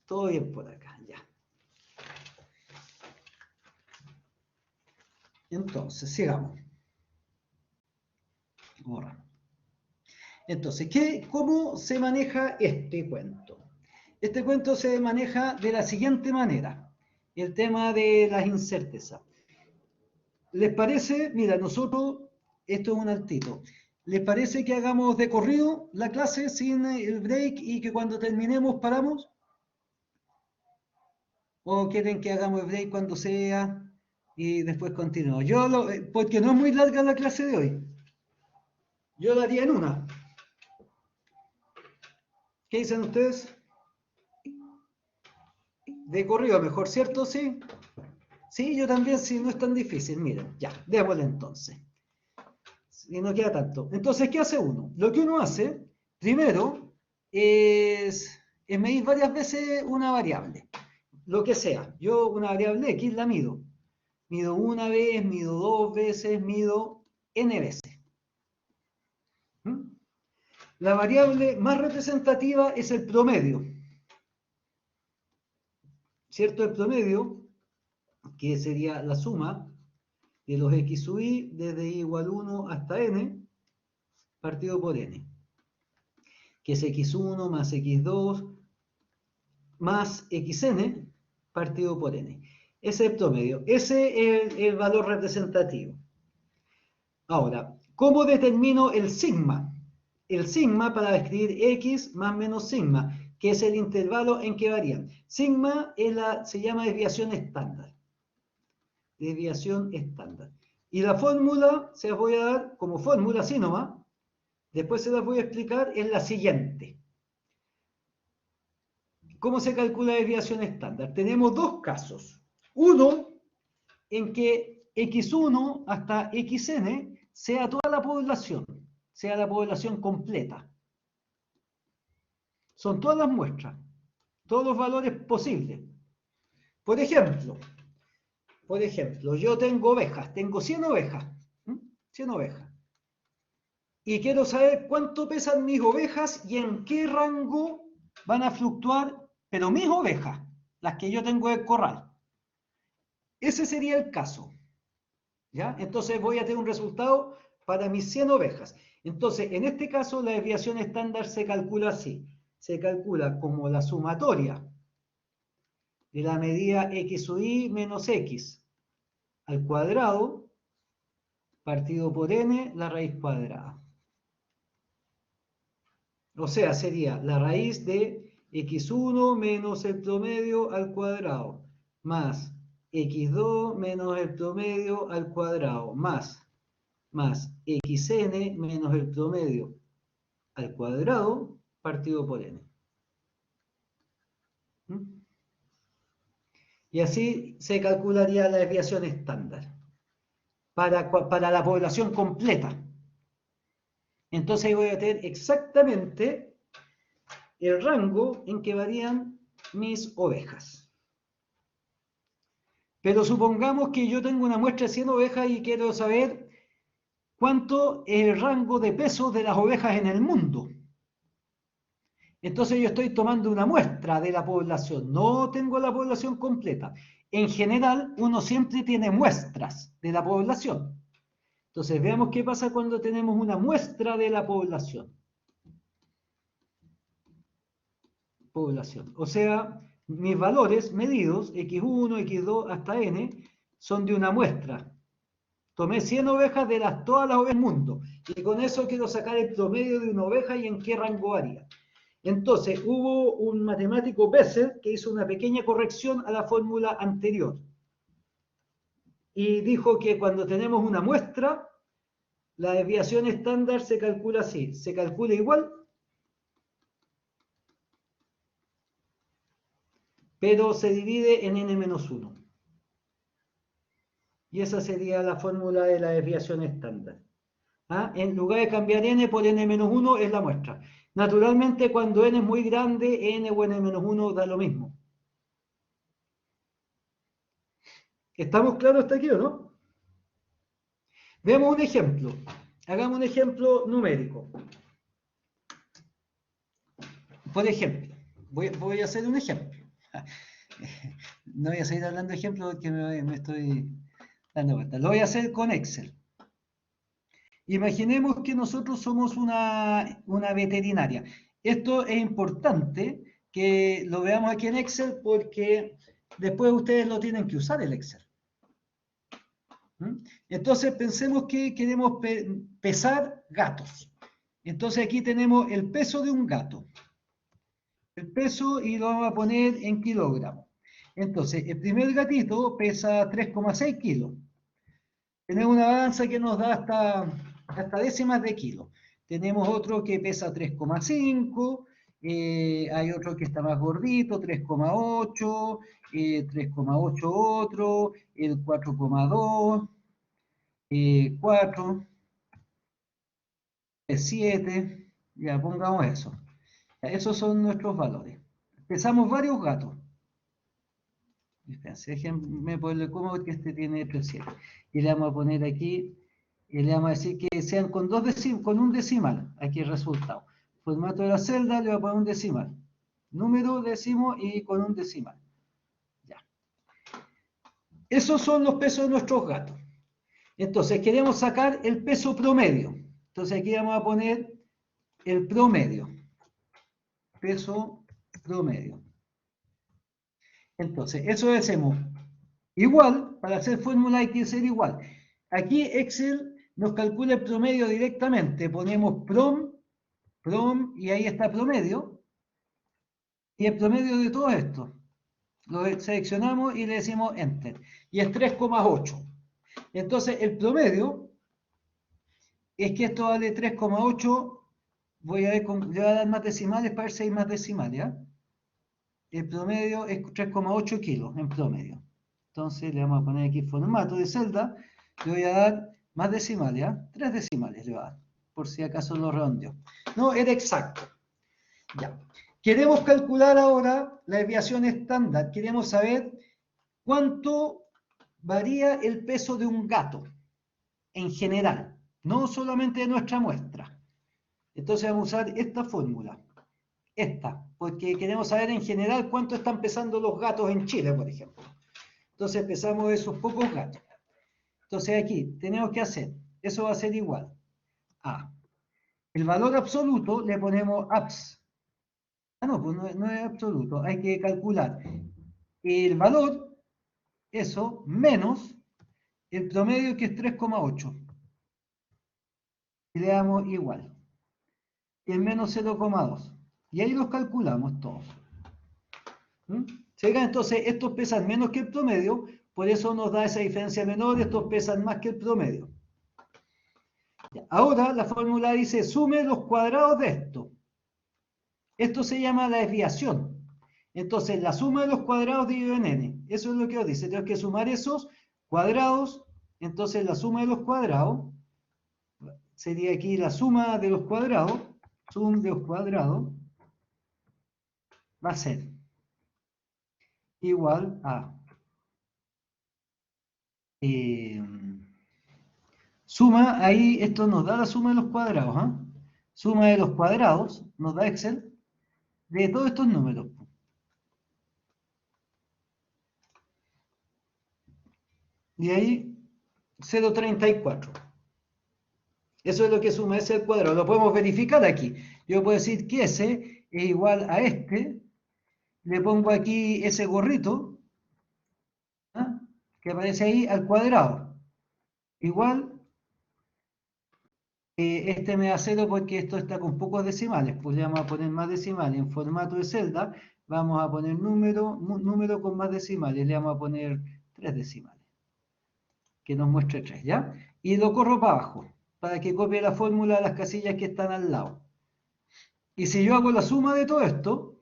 [SPEAKER 1] Todo bien por acá, ya. Entonces, sigamos. Borra. Entonces, ¿cómo se maneja este cuento? Este cuento se maneja de la siguiente manera. El tema de las incertezas. ¿Les parece? Mira, nosotros, esto es un altito. ¿Les parece que hagamos de corrido la clase sin el break y que cuando terminemos paramos? ¿O quieren que hagamos el break cuando sea y después continuamos? Porque no es muy larga la clase de hoy. Yo la haría en una. ¿Qué dicen ustedes? De corrido, mejor, ¿cierto? Sí. Sí, yo también, si no es tan difícil. Miren, ya, démosle entonces. Y no queda tanto. Entonces, ¿qué hace uno? Lo que uno hace, primero, es medir varias veces una variable. Lo que sea. Yo una variable X la mido. Mido una vez, mido dos veces, mido n veces. ¿Mm? La variable más representativa es el promedio. ¿Cierto? El promedio, que sería la suma de los x sub i desde i igual 1 hasta n, partido por n, que es x1 más x2 más xn partido por n. Ese es el promedio, ese es el valor representativo. Ahora, ¿cómo determino el sigma? El sigma para describir x más menos sigma, que es el intervalo en que varían. Sigma se llama desviación estándar. Desviación estándar. Y la fórmula se las voy a dar como fórmula así nomás. Después se las voy a explicar, es la siguiente. ¿Cómo se calcula la desviación estándar? Tenemos dos casos. Uno en que x1 hasta xn sea toda la población, sea la población completa. Son todas las muestras, todos los valores posibles. Por ejemplo, yo tengo ovejas, tengo 100 ovejas, 100 ovejas. Y quiero saber cuánto pesan mis ovejas y en qué rango van a fluctuar, pero mis ovejas, las que yo tengo en el corral. Ese sería el caso. ¿Ya? Entonces voy a tener un resultado para mis 100 ovejas. Entonces, en este caso, la desviación estándar se calcula así. Se calcula como la sumatoria de la medida x sub i menos x al cuadrado partido por n, la raíz cuadrada. O sea, sería la raíz de x1 menos el promedio al cuadrado, más x2 menos el promedio al cuadrado, más xn menos el promedio al cuadrado partido por n. Y así se calcularía la desviación estándar para la población completa. Entonces ahí voy a tener exactamente el rango en que varían mis ovejas. Pero supongamos que yo tengo una muestra de 100 ovejas y quiero saber cuánto es el rango de peso de las ovejas en el mundo. Entonces yo estoy tomando una muestra de la población, no tengo la población completa. En general, uno siempre tiene muestras de la población. Entonces veamos qué pasa cuando tenemos una muestra de la población. O sea, mis valores medidos, x1, x2 hasta n, son de una muestra. Tomé 100 ovejas de todas las ovejas del mundo y con eso quiero sacar el promedio de una oveja y en qué rango varía. Entonces, hubo un matemático Bessel que hizo una pequeña corrección a la fórmula anterior y dijo que cuando tenemos una muestra, la desviación estándar se calcula así, se calcula igual, pero se divide en n-1. Y esa sería la fórmula de la desviación estándar. ¿Ah? En lugar de cambiar n por n-1 es la muestra. Naturalmente, cuando n es muy grande, n o n-1 da lo mismo. ¿Estamos claros hasta aquí o no? Veamos un ejemplo. Hagamos un ejemplo numérico. Por ejemplo, voy a hacer un ejemplo. No voy a seguir hablando de ejemplos porque me estoy dando vuelta. Lo voy a hacer con Excel. Imaginemos que nosotros somos una veterinaria. Esto es importante que lo veamos aquí en Excel porque después ustedes lo tienen que usar el Excel. Entonces pensemos que queremos pesar gatos. Entonces aquí tenemos el peso de un gato. El peso y lo vamos a poner en kilogramos. Entonces el primer gatito pesa 3,6 kilos. Tenemos una balanza que nos da hasta décimas de kilo. Tenemos otro que pesa 3,5, hay otro que está más gordito, 3,8, 3,8 otro, el 4,2, 4, 7, ya pongamos eso. Ya, esos son nuestros valores. Pesamos varios gatos. Déjenme ponerle como que este tiene 3,7. Y le vamos a poner aquí, y le vamos a decir que sean con un decimal. Aquí el resultado. Formato de la celda, le voy a poner un decimal. Número, decimos, y con un decimal. Ya. Esos son los pesos de nuestros gatos. Entonces, queremos sacar el peso promedio. Entonces, aquí vamos a poner el promedio. Peso promedio. Entonces, eso hacemos igual, para hacer fórmula hay que ser igual. Aquí Excel nos calcula el promedio directamente. Ponemos prom, y ahí está promedio. Y el promedio de todo esto. Lo seleccionamos y le decimos Enter. Y es 3,8. Entonces, el promedio es que esto vale 3,8. Le voy a dar más decimales para ver si hay más decimales, ¿ya? El promedio es 3,8 kilos en promedio. Entonces le vamos a poner aquí formato de celda. Le voy a dar más decimales, ¿ya? 3 decimales le voy a dar, por si acaso lo redondeo. No, era exacto. Ya. Queremos calcular ahora la desviación estándar. Queremos saber cuánto varía el peso de un gato en general, no solamente de nuestra muestra. Entonces vamos a usar esta fórmula. Esta, porque queremos saber en general cuánto están pesando los gatos en Chile, por ejemplo. Entonces pesamos esos pocos gatos. Entonces aquí tenemos que hacer, eso va a ser igual a el valor absoluto, le ponemos abs. Ah, no, pues no es absoluto, hay que calcular el valor, eso, menos el promedio que es 3,8. Y le damos igual. Y el menos 0,2. Y ahí los calculamos todos. Entonces, estos pesan menos que el promedio, por eso nos da esa diferencia menor, estos pesan más que el promedio. Ahora la fórmula dice, sume los cuadrados de esto. Esto se llama la desviación. Entonces, la suma de los cuadrados dividido en n. Eso es lo que os dice. Tenemos que sumar esos cuadrados. Entonces, la suma de los cuadrados sería aquí la suma de los cuadrados. Sum de los cuadrados va a ser igual a suma, ahí esto nos da la suma de los cuadrados, ¿eh? Suma de los cuadrados, nos da Excel, de todos estos números. Y ahí 0,34. Eso es lo que suma ese al cuadrado. Lo podemos verificar aquí. Yo puedo decir que ese es igual a este. Le pongo aquí ese gorrito, ¿eh? Que aparece ahí al cuadrado. Igual, este me da 0 porque esto está con pocos decimales. Pues le vamos a poner más decimales. En formato de celda vamos a poner número con más decimales. Le vamos a poner 3 decimales. Que nos muestre 3, ¿ya? Y lo corro para abajo, para que copie la fórmula de las casillas que están al lado. Y si yo hago la suma de todo esto,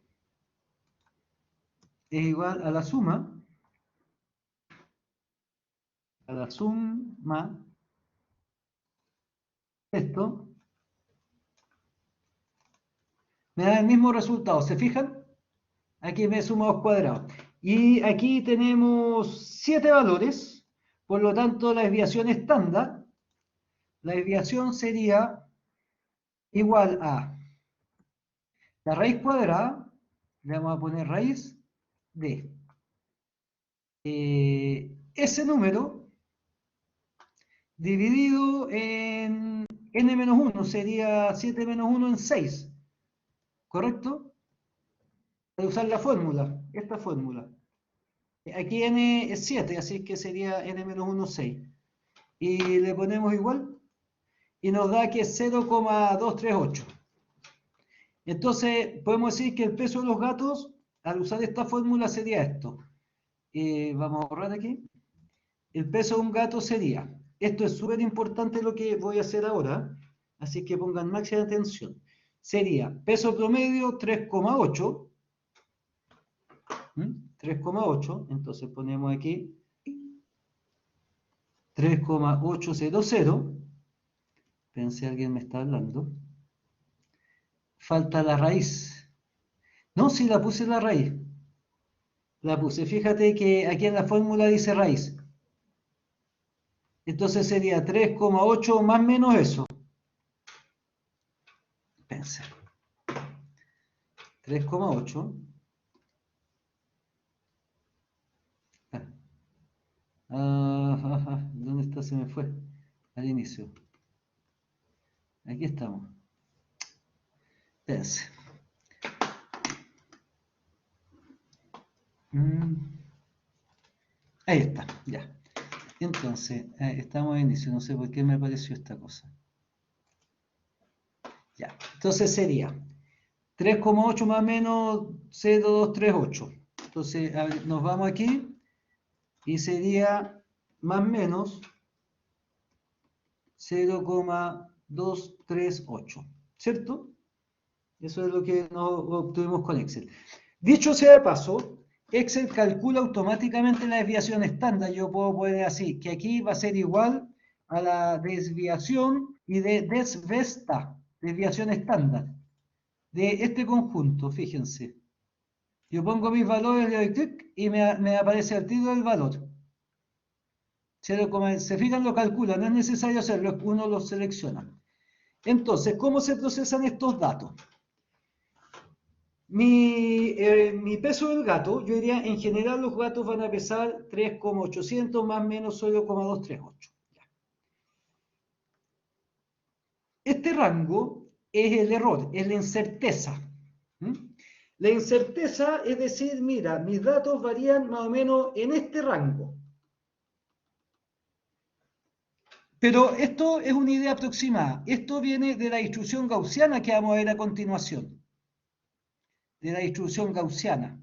[SPEAKER 1] es igual a la suma esto, me da el mismo resultado, ¿se fijan? Aquí me suma 2 cuadrados. Y aquí tenemos 7 valores, por lo tanto la desviación estándar, la desviación sería igual a la raíz cuadrada, le vamos a poner raíz de ese número dividido en n-1, sería 7 menos 1 en 6, ¿correcto? Para usar la fórmula, esta fórmula. Aquí n es 7, así que sería n-1, 6. Y le ponemos igual, y nos da que es 0,238. Entonces, podemos decir que el peso de los gatos, al usar esta fórmula, sería esto. Vamos a borrar aquí. El peso de un gato sería, esto es súper importante lo que voy a hacer ahora, así que pongan máxima atención. sería peso promedio 3,8. 3,8, entonces ponemos aquí 3,800. Pensé alguien me está hablando. Falta la raíz. No, sí la puse la raíz. La puse. Fíjate que aquí en la fórmula dice raíz. Entonces sería 3,8 más menos eso. Pensé. 3,8. ¿Dónde está? Se me fue. Al inicio. Aquí estamos. Espérense. Ahí está, ya. Entonces, estamos a inicio. No sé por qué me apareció esta cosa. Ya. Entonces sería 3,8 más o menos 0,238. Entonces, a ver, nos vamos aquí y sería más o menos 0,238. ¿Cierto? Eso es lo que nos obtuvimos con Excel. Dicho sea de paso, Excel calcula automáticamente la desviación estándar. Yo puedo poner así, que aquí va a ser igual a la desviación y de desvesta, desviación estándar, de este conjunto, fíjense. Yo pongo mis valores, le doy clic y me aparece el tiro del valor. Se fijan, lo calcula, no es necesario hacerlo, uno lo selecciona. Entonces, ¿cómo se procesan estos datos? Mi peso del gato, yo diría, en general los gatos van a pesar 3,800 más o menos 0,238. Este rango es el error, es la incerteza. La incerteza es decir, mira, mis datos varían más o menos en este rango. Pero esto es una idea aproximada. Esto viene de la distribución gaussiana que vamos a ver a continuación. De la distribución gaussiana.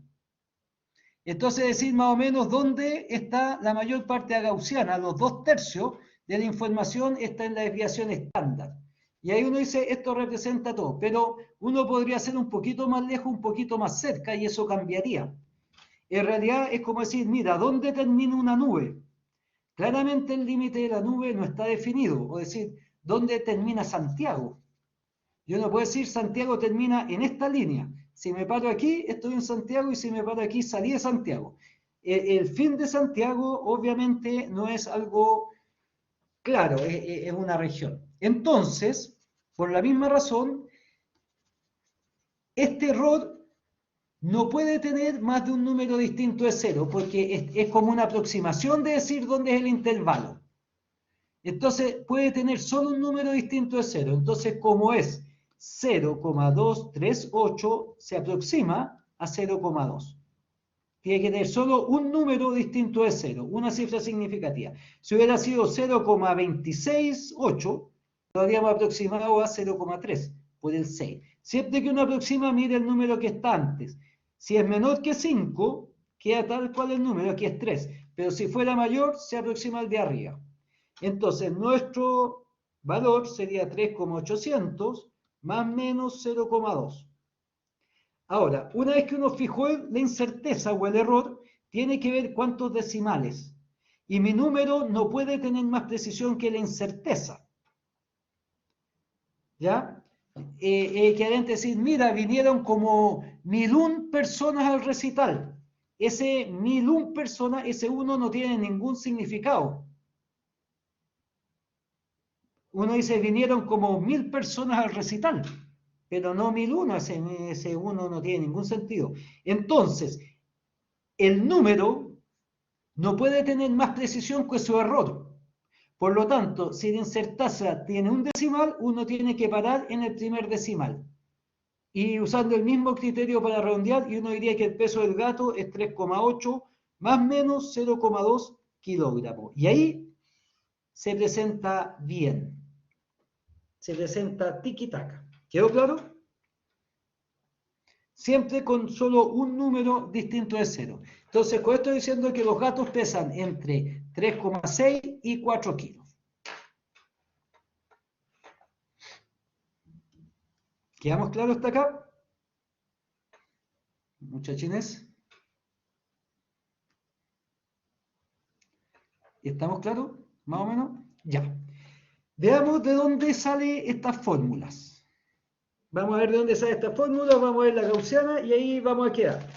[SPEAKER 1] Entonces decir más o menos dónde está la mayor parte gaussiana, los 2/3 de la información está en la desviación estándar. Y ahí uno dice, esto representa todo, pero uno podría ser un poquito más lejos, un poquito más cerca, y eso cambiaría. En realidad es como decir, mira, ¿dónde termina una nube? Claramente el límite de la nube no está definido, o decir, ¿dónde termina Santiago? Yo no puedo decir Santiago termina en esta línea. Si me paro aquí, estoy en Santiago, y si me paro aquí, salí de Santiago. El fin de Santiago, obviamente, no es algo claro, es una región. Entonces, por la misma razón, este error no puede tener más de un número distinto de 0, porque es como una aproximación de decir dónde es el intervalo. Entonces, puede tener solo un número distinto de 0. Entonces, como es 0,238, se aproxima a 0,2. Tiene que tener solo un número distinto de 0, una cifra significativa. Si hubiera sido 0,268, lo habríamos aproximado a 0,3 por el 6. Siempre que uno aproxima, mire el número que está antes. Si es menor que 5, queda tal cual el número, aquí es 3. Pero si fuera mayor, se aproxima al de arriba. Entonces, nuestro valor sería 3,800 más menos 0,2. Ahora, una vez que uno fijó la incerteza o el error, tiene que ver cuántos decimales. Y mi número no puede tener más precisión que la incerteza. ¿Ya? Quieren decir, mira, vinieron como 1001 personas al recital. Ese 1001 personas, ese 1 no tiene ningún significado. Uno dice, vinieron como 1000 personas al recital, pero no 1001, ese 1 no tiene ningún sentido. Entonces, el número no puede tener más precisión que su error. Por lo tanto, si la incerteza tiene un decimal, uno tiene que parar en el primer decimal. Y usando el mismo criterio para redondear, y uno diría que el peso del gato es 3,8 más o menos 0,2 kilogramos. Y ahí se presenta bien. Se presenta tiki-taka. ¿Quedó claro? Siempre con solo un número distinto de 0. Entonces, con esto estoy diciendo que los gatos pesan entre 3,6 y 4 kilos. ¿Quedamos claros hasta acá? Muchachines. ¿Estamos claros? ¿Más o menos? Ya. Veamos de dónde salen estas fórmulas. Vamos a ver de dónde salen estas fórmulas, vamos a ver la gaussiana y ahí vamos a quedar.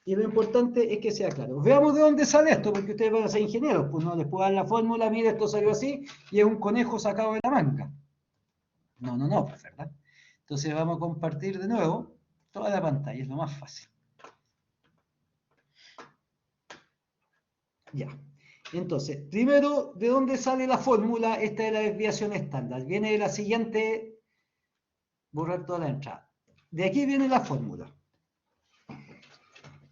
[SPEAKER 1] Y lo importante es que sea claro. Veamos de dónde sale esto, porque ustedes van a ser ingenieros, pues no les puedo dar la fórmula, mire, esto salió así, y es un conejo sacado de la manga. No, pues, ¿verdad? Entonces vamos a compartir de nuevo toda la pantalla, es lo más fácil. Ya. Entonces, primero, ¿de dónde sale la fórmula? Esta es la desviación estándar. Viene de la siguiente... Borrar toda la entrada. De aquí viene la fórmula.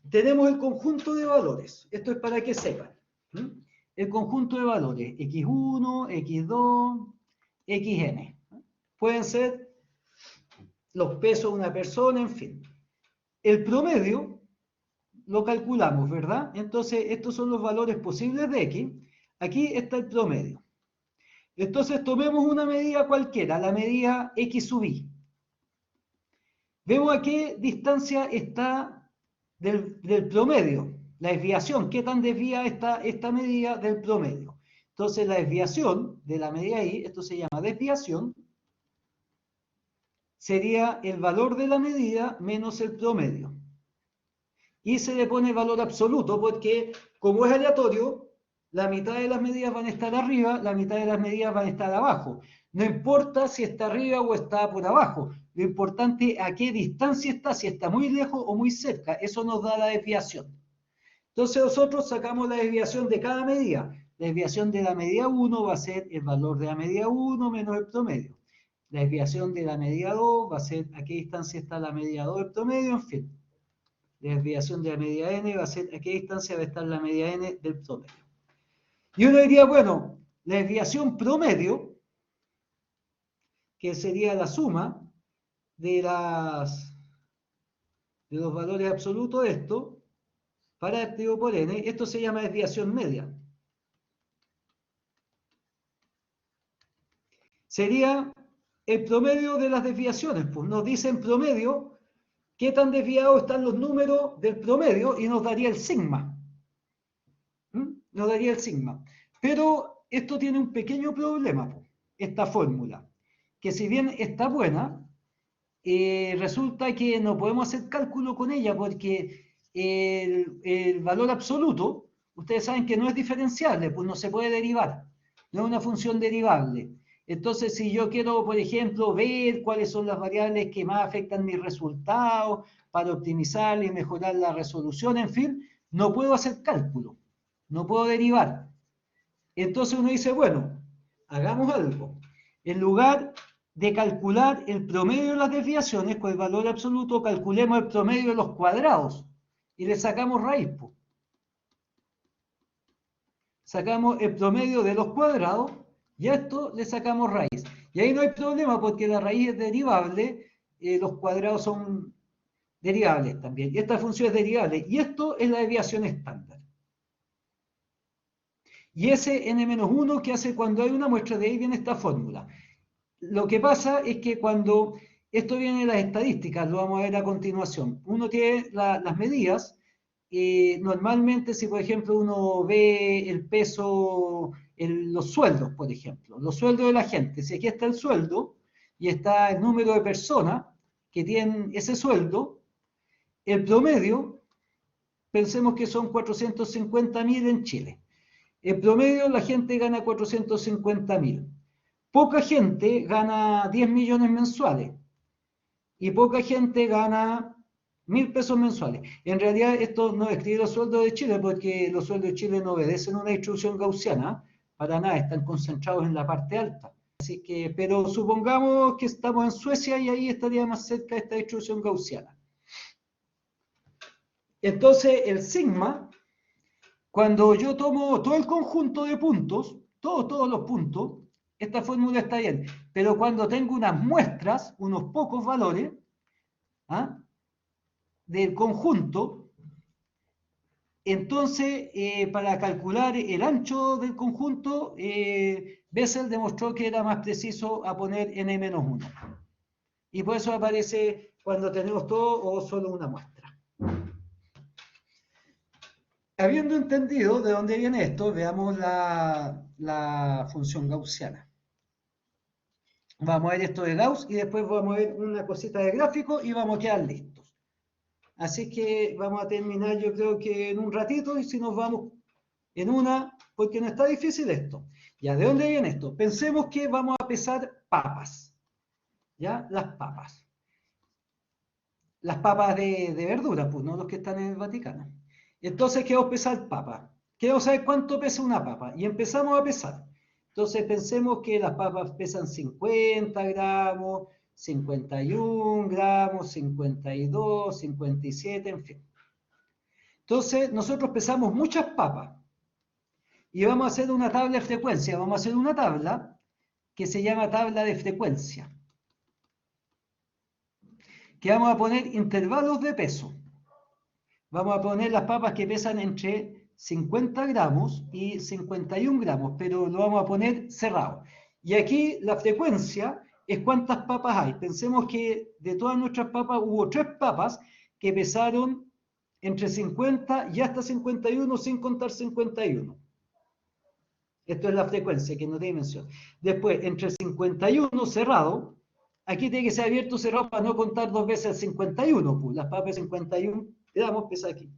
[SPEAKER 1] Tenemos el conjunto de valores. Esto es para que sepan. El conjunto de valores. X1, X2, Xn. Pueden ser los pesos de una persona, en fin. El promedio lo calculamos, ¿verdad? Entonces, estos son los valores posibles de X. Aquí está el promedio. Entonces, tomemos una medida cualquiera, la medida X sub I. Vemos a qué distancia está del promedio, la desviación, qué tan desvía esta medida del promedio. Entonces, la desviación de la medida I, esto se llama desviación, sería el valor de la medida menos el promedio. Y se le pone valor absoluto porque, como es aleatorio, la mitad de las medidas van a estar arriba, la mitad de las medidas van a estar abajo. No importa si está arriba o está por abajo. Lo importante es a qué distancia está, si está muy lejos o muy cerca. Eso nos da la desviación. Entonces nosotros sacamos la desviación de cada medida. La desviación de la medida 1 va a ser el valor de la medida 1 menos el promedio. La desviación de la medida 2 va a ser a qué distancia está la medida 2 del promedio, en fin. La desviación de la medida n va a ser a qué distancia va a estar la medida n del promedio. Y uno diría, bueno, la desviación promedio, que sería la suma de los valores absolutos de esto, para activo por n, esto se llama desviación media. Sería el promedio de las desviaciones, pues nos dice en promedio qué tan desviados están los números del promedio y nos daría el sigma. Nos daría el sigma. Pero esto tiene un pequeño problema, esta fórmula, que si bien está buena, resulta que no podemos hacer cálculo con ella porque el valor absoluto, ustedes saben que no es diferenciable, pues no se puede derivar, no es una función derivable. Entonces, si yo quiero, por ejemplo, ver cuáles son las variables que más afectan mis resultados para optimizar y mejorar la resolución, en fin, no puedo hacer cálculo, no puedo derivar. Entonces uno dice, bueno, hagamos algo. En lugar de calcular el promedio de las desviaciones con el valor absoluto, calculemos el promedio de los cuadrados y le sacamos raíz. Sacamos el promedio de los cuadrados y a esto le sacamos raíz. Y ahí no hay problema porque la raíz es derivable, los cuadrados son derivables también. Y esta función es derivable. Y esto es la desviación estándar. Y ese n-1 que hace cuando hay una muestra, de ahí viene esta fórmula. Lo que pasa es que cuando esto viene de las estadísticas, lo vamos a ver a continuación. Uno tiene las medidas. Normalmente, si por ejemplo uno ve el peso, los sueldos, por ejemplo, los sueldos de la gente, si aquí está el sueldo y está el número de personas que tienen ese sueldo, el promedio, pensemos que son 450.000 en Chile. En promedio la gente gana 450.000. Poca gente gana 10 millones mensuales y poca gente gana 1.000 pesos mensuales. En realidad esto no escribe los sueldos de Chile porque los sueldos de Chile no obedecen una distribución gaussiana, para nada, están concentrados en la parte alta. Así que, pero supongamos que estamos en Suecia y ahí estaría más cerca de esta distribución gaussiana. Entonces el sigma, cuando yo tomo todo el conjunto de puntos, todos los puntos, esta fórmula está bien, pero cuando tengo unas muestras, unos pocos valores, del conjunto, entonces para calcular el ancho del conjunto, Bessel demostró que era más preciso a poner n-1. Y por eso aparece cuando tenemos todo o solo una muestra. Habiendo entendido de dónde viene esto, veamos la función gaussiana. Vamos a ver esto de Gauss y después vamos a ver una cosita de gráfico y vamos a quedar listos. Así que vamos a terminar yo creo que en un ratito y si nos vamos en una, porque no está difícil esto. Ya, ¿de dónde viene esto? Pensemos que vamos a pesar papas. ¿Ya? Las papas. Las papas de verdura, pues, no los que están en el Vaticano. Entonces, queremos pesar papas. Queremos saber cuánto pesa una papa. Y empezamos a pesar. Entonces, pensemos que las papas pesan 50 gramos, 51 gramos, 52, 57, en fin. Entonces, nosotros pesamos muchas papas. Y vamos a hacer una tabla de frecuencia. Vamos a hacer una tabla que se llama tabla de frecuencia. Que vamos a poner intervalos de peso. Vamos a poner las papas que pesan entre 50 gramos y 51 gramos, pero lo vamos a poner cerrado. Y aquí la frecuencia es cuántas papas hay. Pensemos que de todas nuestras papas hubo 3 papas que pesaron entre 50 y hasta 51 sin contar 51. Esto es la frecuencia que no tiene dimensión. Después, entre 51 cerrado, aquí tiene que ser abierto o cerrado para no contar 2 veces el 51. Pues. Las papas de 51 gramos pesa aquí.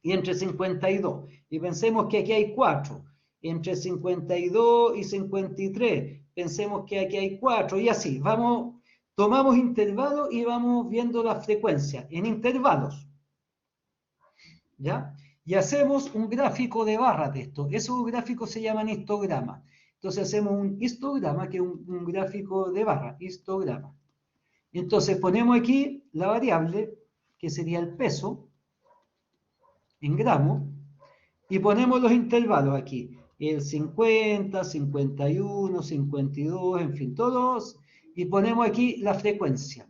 [SPEAKER 1] Y entre 52. Y pensemos que aquí hay 4. Entre 52 y 53. Pensemos que aquí hay 4. Y así. Vamos, tomamos intervalos y vamos viendo la frecuencia en intervalos. ¿Ya? Y hacemos un gráfico de barras de esto. Esos gráficos se llaman histogramas. Entonces hacemos un histograma, que es un gráfico de barra, histograma. Entonces ponemos aquí la variable, que sería el peso, en gramos, y ponemos los intervalos aquí. El 50, 51, 52, en fin, todos. Y ponemos aquí la frecuencia,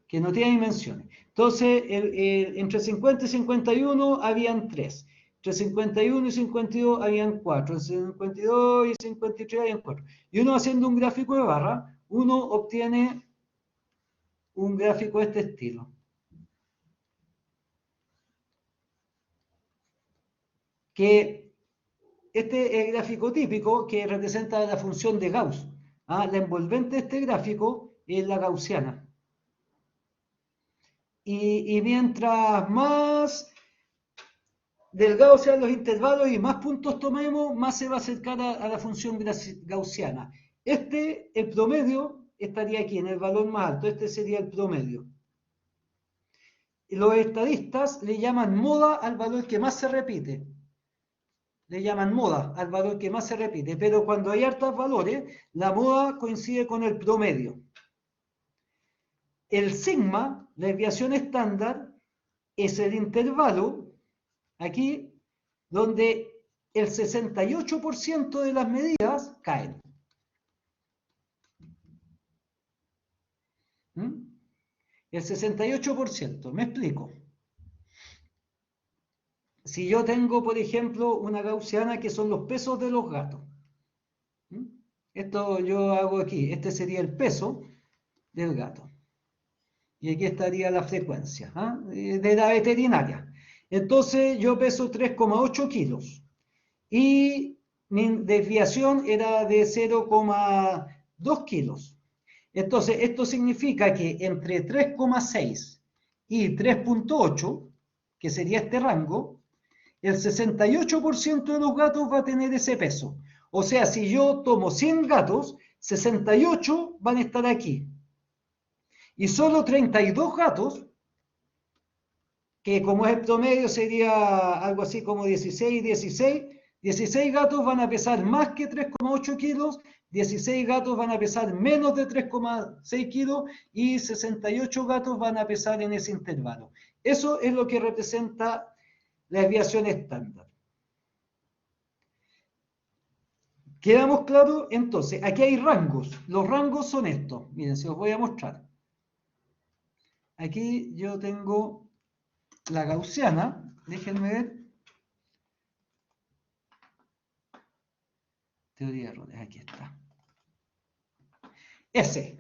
[SPEAKER 1] que no tiene dimensiones. Entonces, entre 50 y 51 habían 3. Entre 51 y 52 habían 4. Entre 52 y 53 habían 4. Y uno haciendo un gráfico de barra, uno obtiene un gráfico de este estilo. Que este es el gráfico típico que representa la función de Gauss. La envolvente de este gráfico es la gaussiana. Y mientras más delgados sean los intervalos y más puntos tomemos, más se va a acercar a la función gaussiana. El promedio, estaría aquí en el valor más alto. Este sería el promedio. Y los estadistas le llaman moda al valor que más se repite. Le llaman moda al valor que más se repite. Pero cuando hay hartos valores, la moda coincide con el promedio. El sigma, la desviación estándar, es el intervalo, aquí, donde el 68% de las medidas caen. El 68%, me explico. Si yo tengo, por ejemplo, una gaussiana que son los pesos de los gatos. Esto yo hago aquí, este sería el peso del gato. Y aquí estaría la frecuencia de la veterinaria. Entonces yo peso 3,8 kilos. Y mi desviación era de 0,2 kilos. Entonces, esto significa que entre 3,6 y 3,8, que sería este rango, el 68% de los gatos va a tener ese peso. O sea, si yo tomo 100 gatos, 68 van a estar aquí. Y solo 32 gatos, que como es el promedio sería algo así como 16 gatos van a pesar más que 3,8 kilos, 16 gatos van a pesar menos de 3,6 kilos y 68 gatos van a pesar en ese intervalo. Eso es lo que representa la desviación estándar. ¿Quedamos claros? Entonces, aquí hay rangos. Los rangos son estos. Miren, se los voy a mostrar. Aquí yo tengo la gaussiana. Déjenme ver. Teoría de errores, aquí está. Ese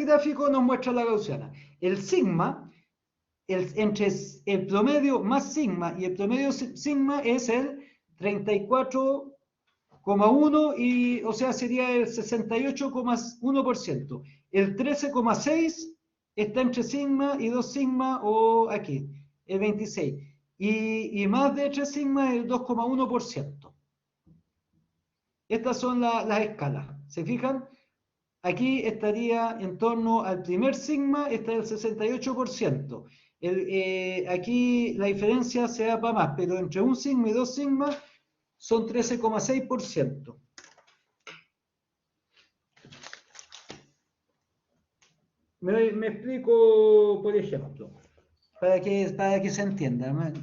[SPEAKER 1] gráfico nos muestra la gaussiana. El sigma, entre el promedio más sigma y el promedio sigma es el 34,1 y, o sea, sería el 68,1%. El 13,6 está entre sigma y 2 sigma o aquí, el 26. Y más de 3 sigma el 2,1%. Estas son las escalas. ¿Se fijan? Aquí estaría en torno al primer sigma, está el 68%. Aquí la diferencia se da para más, pero entre un sigma y 2 sigma son 13,6%. Me explico, por ejemplo, para que se entienda.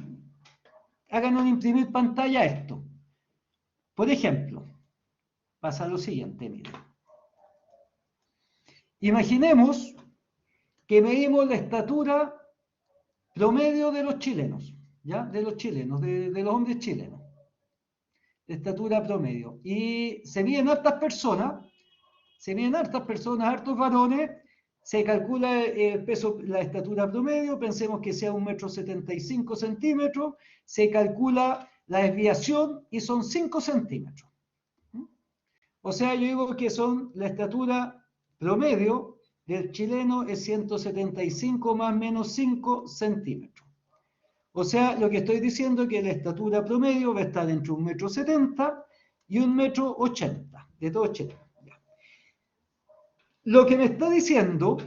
[SPEAKER 1] Háganos imprimir pantalla esto. Por ejemplo, pasa lo siguiente, miren. Imaginemos que medimos la estatura promedio de los chilenos, ¿ya? De los chilenos, de los hombres chilenos. Estatura promedio. Y se miden hartas personas, hartos varones, se calcula el peso, la estatura promedio, pensemos que sea 1,75 m, se calcula la desviación y son 5 centímetros. O sea, yo digo que son la estatura promedio del chileno es 175 más menos 5 centímetros. O sea, lo que estoy diciendo es que la estatura promedio va a estar entre 1,70 m y 1,80 m, de todo Chile. Lo que me está diciendo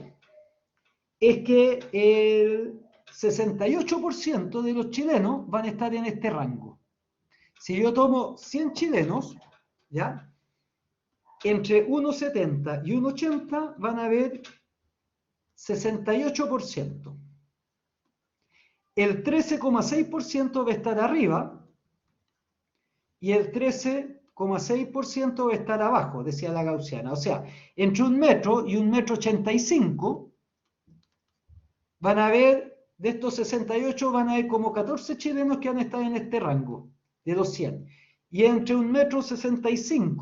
[SPEAKER 1] es que el 68% de los chilenos van a estar en este rango. Si yo tomo 100 chilenos, ¿ya? Entre 1,70 y 1,80 van a haber 68%. El 13,6% va a estar arriba y el 13,6% va a estar abajo, decía la gaussiana. O sea, entre 1 metro y 1,85 m van a haber, de estos 68, van a haber como 14 chilenos que van a estar en este rango, de los 100. Y entre 1,65 m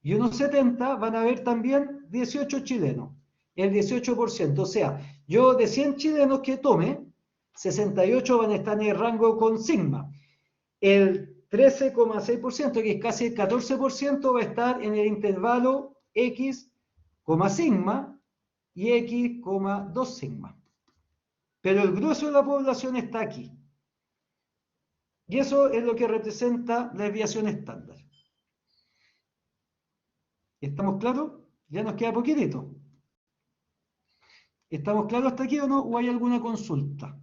[SPEAKER 1] y 1,70 van a haber también 18 chilenos, el 18%. O sea, yo de 100 chilenos que tome, 68 van a estar en el rango con sigma. El 13,6%, que es casi el 14%, va a estar en el intervalo X, sigma y X, 2 sigma. Pero el grueso de la población está aquí. Y eso es lo que representa la desviación estándar. ¿Estamos claros? Ya nos queda poquitito. ¿Estamos claros hasta aquí o no? ¿O hay alguna consulta?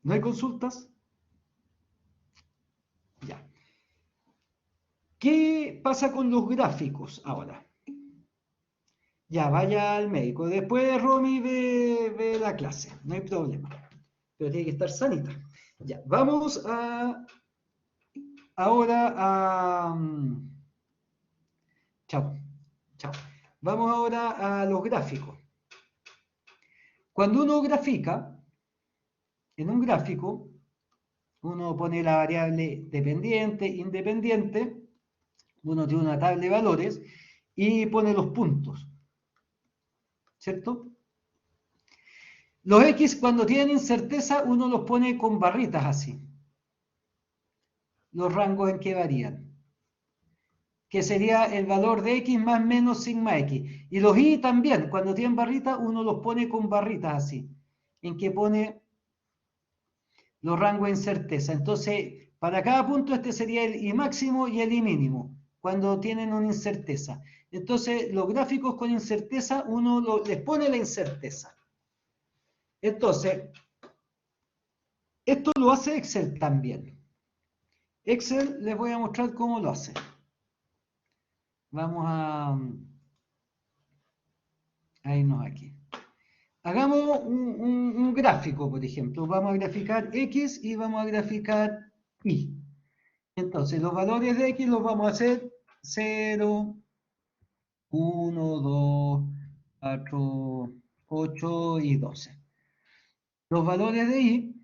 [SPEAKER 1] ¿No hay consultas? Ya. ¿Qué pasa con los gráficos ahora? Ya, vaya al médico. Después Romy ve la clase. No hay problema. Pero tiene que estar sanita. Ya, vamos ahora a... Chao. Vamos ahora a los gráficos. Cuando uno grafica, en un gráfico, uno pone la variable dependiente, independiente, uno tiene una tabla de valores y pone los puntos, ¿cierto? Los X, cuando tienen incerteza, uno los pone con barritas así, los rangos en que varían, que sería el valor de X más menos sigma X. Y los Y también, cuando tienen barritas, uno los pone con barritas así, en que pone los rangos de incerteza. Entonces, para cada punto este sería el I máximo y el I mínimo, cuando tienen una incerteza. Entonces, los gráficos con incerteza, uno les pone la incerteza. Entonces, esto lo hace Excel también. Excel les voy a mostrar cómo lo hace. Vamos a irnos aquí. Hagamos un gráfico, por ejemplo. Vamos a graficar X y vamos a graficar Y. Entonces, los valores de X los vamos a hacer 0, 1, 2, 4, 8 y 12. Los valores de Y,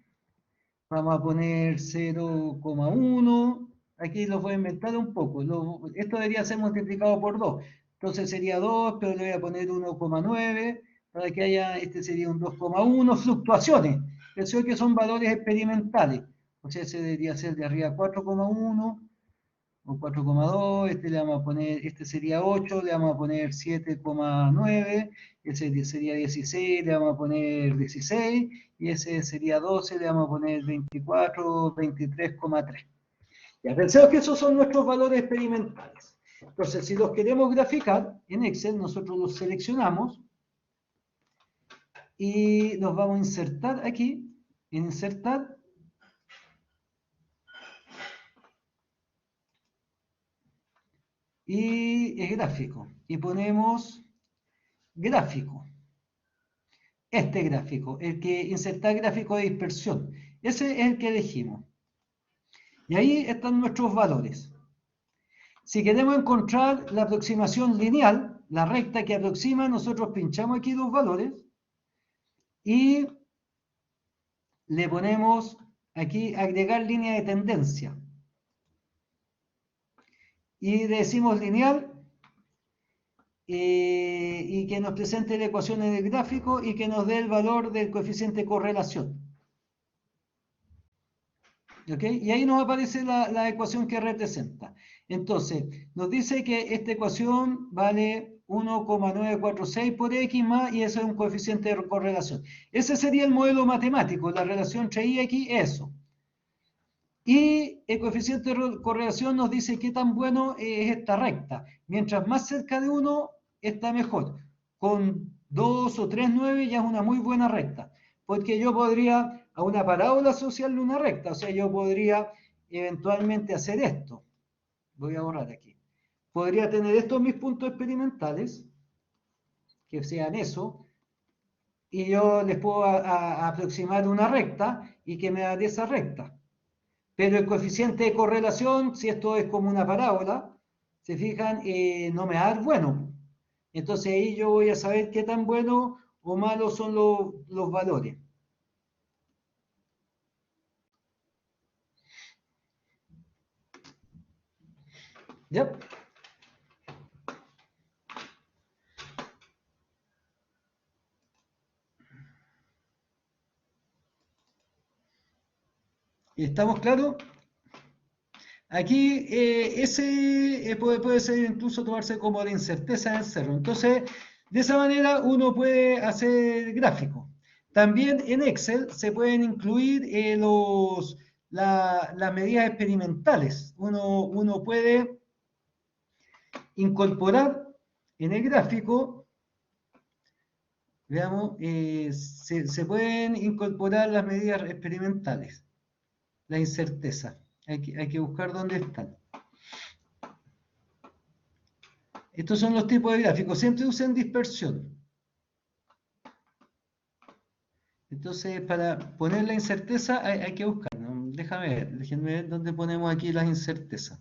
[SPEAKER 1] vamos a poner 0,1, aquí lo voy a inventar un poco. Esto debería ser multiplicado por 2. Entonces sería 2, pero le voy a poner 1,9 para que haya, este sería un 2,1, fluctuaciones. Eso que son valores experimentales. O sea, ese debería ser de arriba 4,1 o 4,2, este le vamos a poner, este sería 8, le vamos a poner 7,9, ese sería 16, le vamos a poner 16, y ese sería 12, le vamos a poner 24, 23,3. Ya pensemos que esos son nuestros valores experimentales. Entonces, si los queremos graficar en Excel, nosotros los seleccionamos y los vamos a insertar aquí, en insertar, y es gráfico, y ponemos gráfico, este gráfico, el que insertar gráfico de dispersión, ese es el que elegimos, y ahí están nuestros valores. Si queremos encontrar la aproximación lineal, la recta que aproxima, nosotros pinchamos aquí los valores y le ponemos aquí agregar línea de tendencia y decimos lineal, y que nos presente la ecuación en el gráfico y que nos dé el valor del coeficiente de correlación. ¿Ok? Y ahí nos aparece la ecuación que representa. Entonces, nos dice que esta ecuación vale 1,946 por X más, y eso es un coeficiente de correlación. Ese sería el modelo matemático, la relación entre Y y X, eso. Y el coeficiente de correlación nos dice qué tan bueno es esta recta. Mientras más cerca de 1, está mejor. Con 2 o 3, 9 ya es una muy buena recta. Porque yo podría a una parábola asociarle una recta. O sea, yo podría eventualmente hacer esto. Voy a borrar aquí. Podría tener estos mis puntos experimentales, que sean eso, y yo les puedo aproximar una recta y que me dé esa recta. Pero el coeficiente de correlación, si esto es como una parábola, se fijan, no me va a dar bueno. Entonces ahí yo voy a saber qué tan bueno o malo son los valores. ¿Ya? ¿Estamos claros? Aquí ese puede ser incluso tomarse como la incerteza del cerro. Entonces, de esa manera uno puede hacer gráficos. También en Excel se pueden incluir las medidas experimentales. Uno puede incorporar en el gráfico, veamos, se pueden incorporar las medidas experimentales, la incerteza. Hay que buscar dónde están. Estos son los tipos de gráficos. Siempre usen dispersión. Entonces, para poner la incerteza hay que buscar. ¿No? Déjenme ver dónde ponemos aquí las incertezas.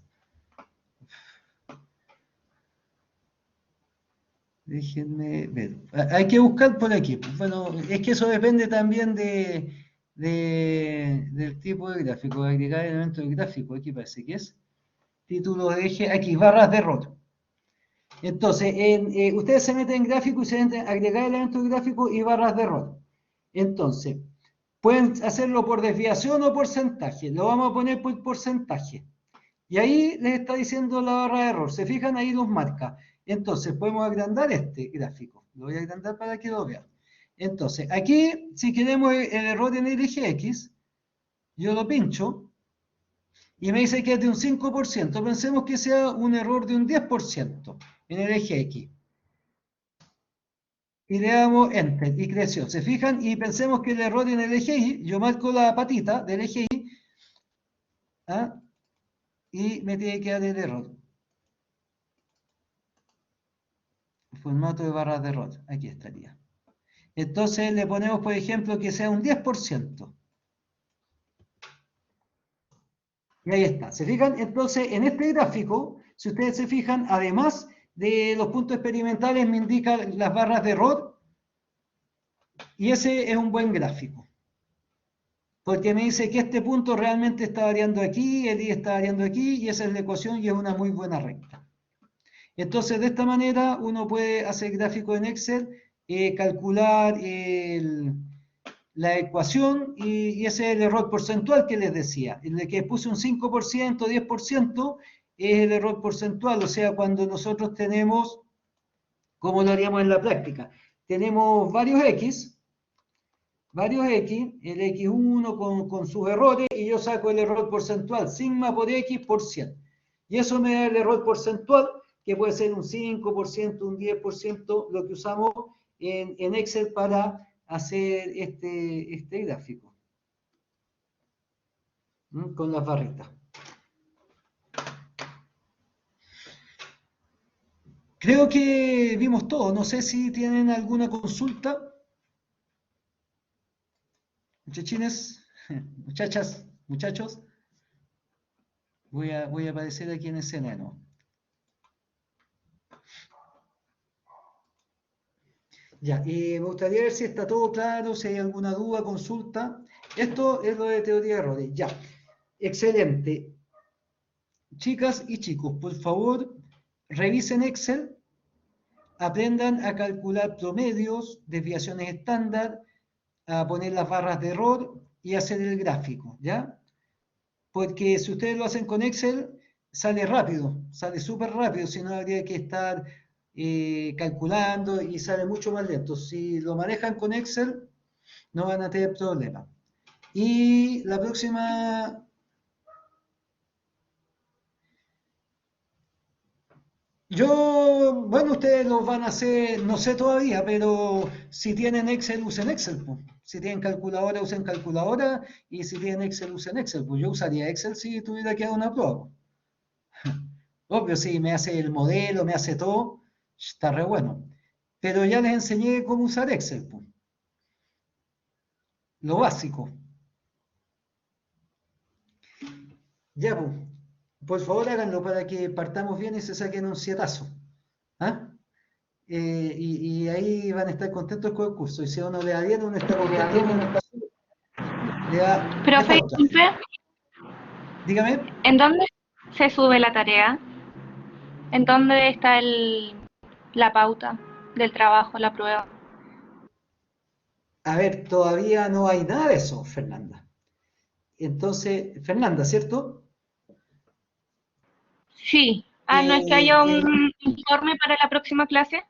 [SPEAKER 1] Déjenme ver. Hay que buscar por aquí. Bueno, es que eso depende también del tipo de gráfico. Agregar elementos de gráfico. Aquí parece que es. Título de eje. Aquí, barras de error. Entonces, ustedes se meten en gráfico y se meten a agregar elementos de gráfico y barras de error. Entonces, pueden hacerlo por desviación o porcentaje. Lo vamos a poner por porcentaje. Y ahí les está diciendo la barra de error. ¿Se fijan? Ahí nos marca. Entonces, podemos agrandar este gráfico. Lo voy a agrandar para que lo vean. Entonces, aquí, si queremos el error en el eje X, yo lo pincho y me dice que es de un 5%. Pensemos que sea un error de un 10% en el eje X. Y le damos Enter y creció. ¿Se fijan? Y pensemos que el error en el eje Y, yo marco la patita del eje Y, ¿ah? Y me tiene que dar el error. Formato de barras de error. Aquí estaría. Entonces le ponemos, por ejemplo, que sea un 10%. Y ahí está. ¿Se fijan? Entonces, en este gráfico, si ustedes se fijan, además de los puntos experimentales, me indican las barras de error. Y ese es un buen gráfico. porque me dice que este punto realmente está variando aquí, el y está variando aquí, y esa es la ecuación y es una muy buena recta. Entonces, de esta manera uno puede hacer gráfico en Excel, calcular la ecuación y ese es el error porcentual que les decía. El de que puse un 5%, 10% es el error porcentual, o sea, cuando nosotros tenemos, ¿cómo lo haríamos en la práctica? Tenemos varios X, el X1 con sus errores y yo saco el error porcentual, sigma por X por 100. Y eso me da el error porcentual, que puede ser un 5%, un 10%, lo que usamos en Excel para hacer este gráfico. Con las barritas. Creo que vimos todo. No sé si tienen alguna consulta. Muchachines, muchachas, muchachos. Voy a aparecer aquí en escena, ¿no? Ya, me gustaría ver si está todo claro, si hay alguna duda, consulta. Esto es lo de teoría de errores. Ya, excelente. Chicas y chicos, por favor, revisen Excel, aprendan a calcular promedios, desviaciones estándar, a poner las barras de error y hacer el gráfico, ¿ya? Porque si ustedes lo hacen con Excel, sale rápido, sale súper rápido, si no habría que estar calculando y sale mucho más lento. Si lo manejan con Excel, no van a tener problema. Y la próxima... Bueno, ustedes lo van a hacer, no sé todavía, pero si tienen Excel, usen Excel, pues. Si tienen calculadora, usen calculadora, y si tienen Excel, usen Excel. Pues yo usaría Excel si tuviera que dar una prueba. Obvio, si me hace el modelo, me hace todo, está re bueno. Pero ya les enseñé cómo usar Excel, pues. Lo básico. Ya, pues. Por favor, háganlo para que partamos bien y se saquen un sietazo. ¿Ah? Y ahí van a estar contentos con el curso. Y si a uno le da bien, uno está contento, le da de
[SPEAKER 3] Profe,
[SPEAKER 1] falta. Dígame.
[SPEAKER 3] ¿en dónde se sube la tarea? ¿En dónde está la pauta del trabajo, la prueba?
[SPEAKER 1] A ver, todavía no hay nada de eso, Fernanda. Entonces, Fernanda, ¿cierto?
[SPEAKER 3] Sí. Ah, ¿no es que haya
[SPEAKER 1] El,
[SPEAKER 3] un informe para la próxima clase?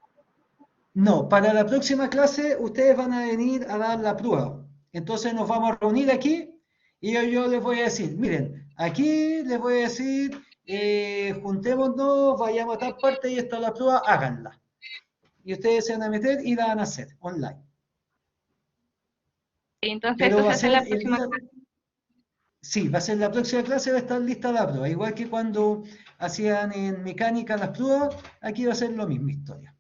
[SPEAKER 1] No, para la próxima clase ustedes van a venir a dar la prueba. Entonces nos vamos a reunir aquí y yo les voy a decir, miren, aquí les voy a decir, juntémonos, vayamos a tal parte y esta es la prueba, háganla. Y ustedes se van a meter y la van a hacer online.
[SPEAKER 3] Entonces
[SPEAKER 1] Pero
[SPEAKER 3] eso
[SPEAKER 1] va
[SPEAKER 3] se
[SPEAKER 1] a
[SPEAKER 3] hace en
[SPEAKER 1] ser
[SPEAKER 3] la
[SPEAKER 1] el
[SPEAKER 3] próxima
[SPEAKER 1] día,
[SPEAKER 3] clase.
[SPEAKER 1] sí, va a ser la próxima clase, va a estar lista la prueba. Igual que cuando hacían en mecánica las pruebas, aquí va a ser lo mismo historia.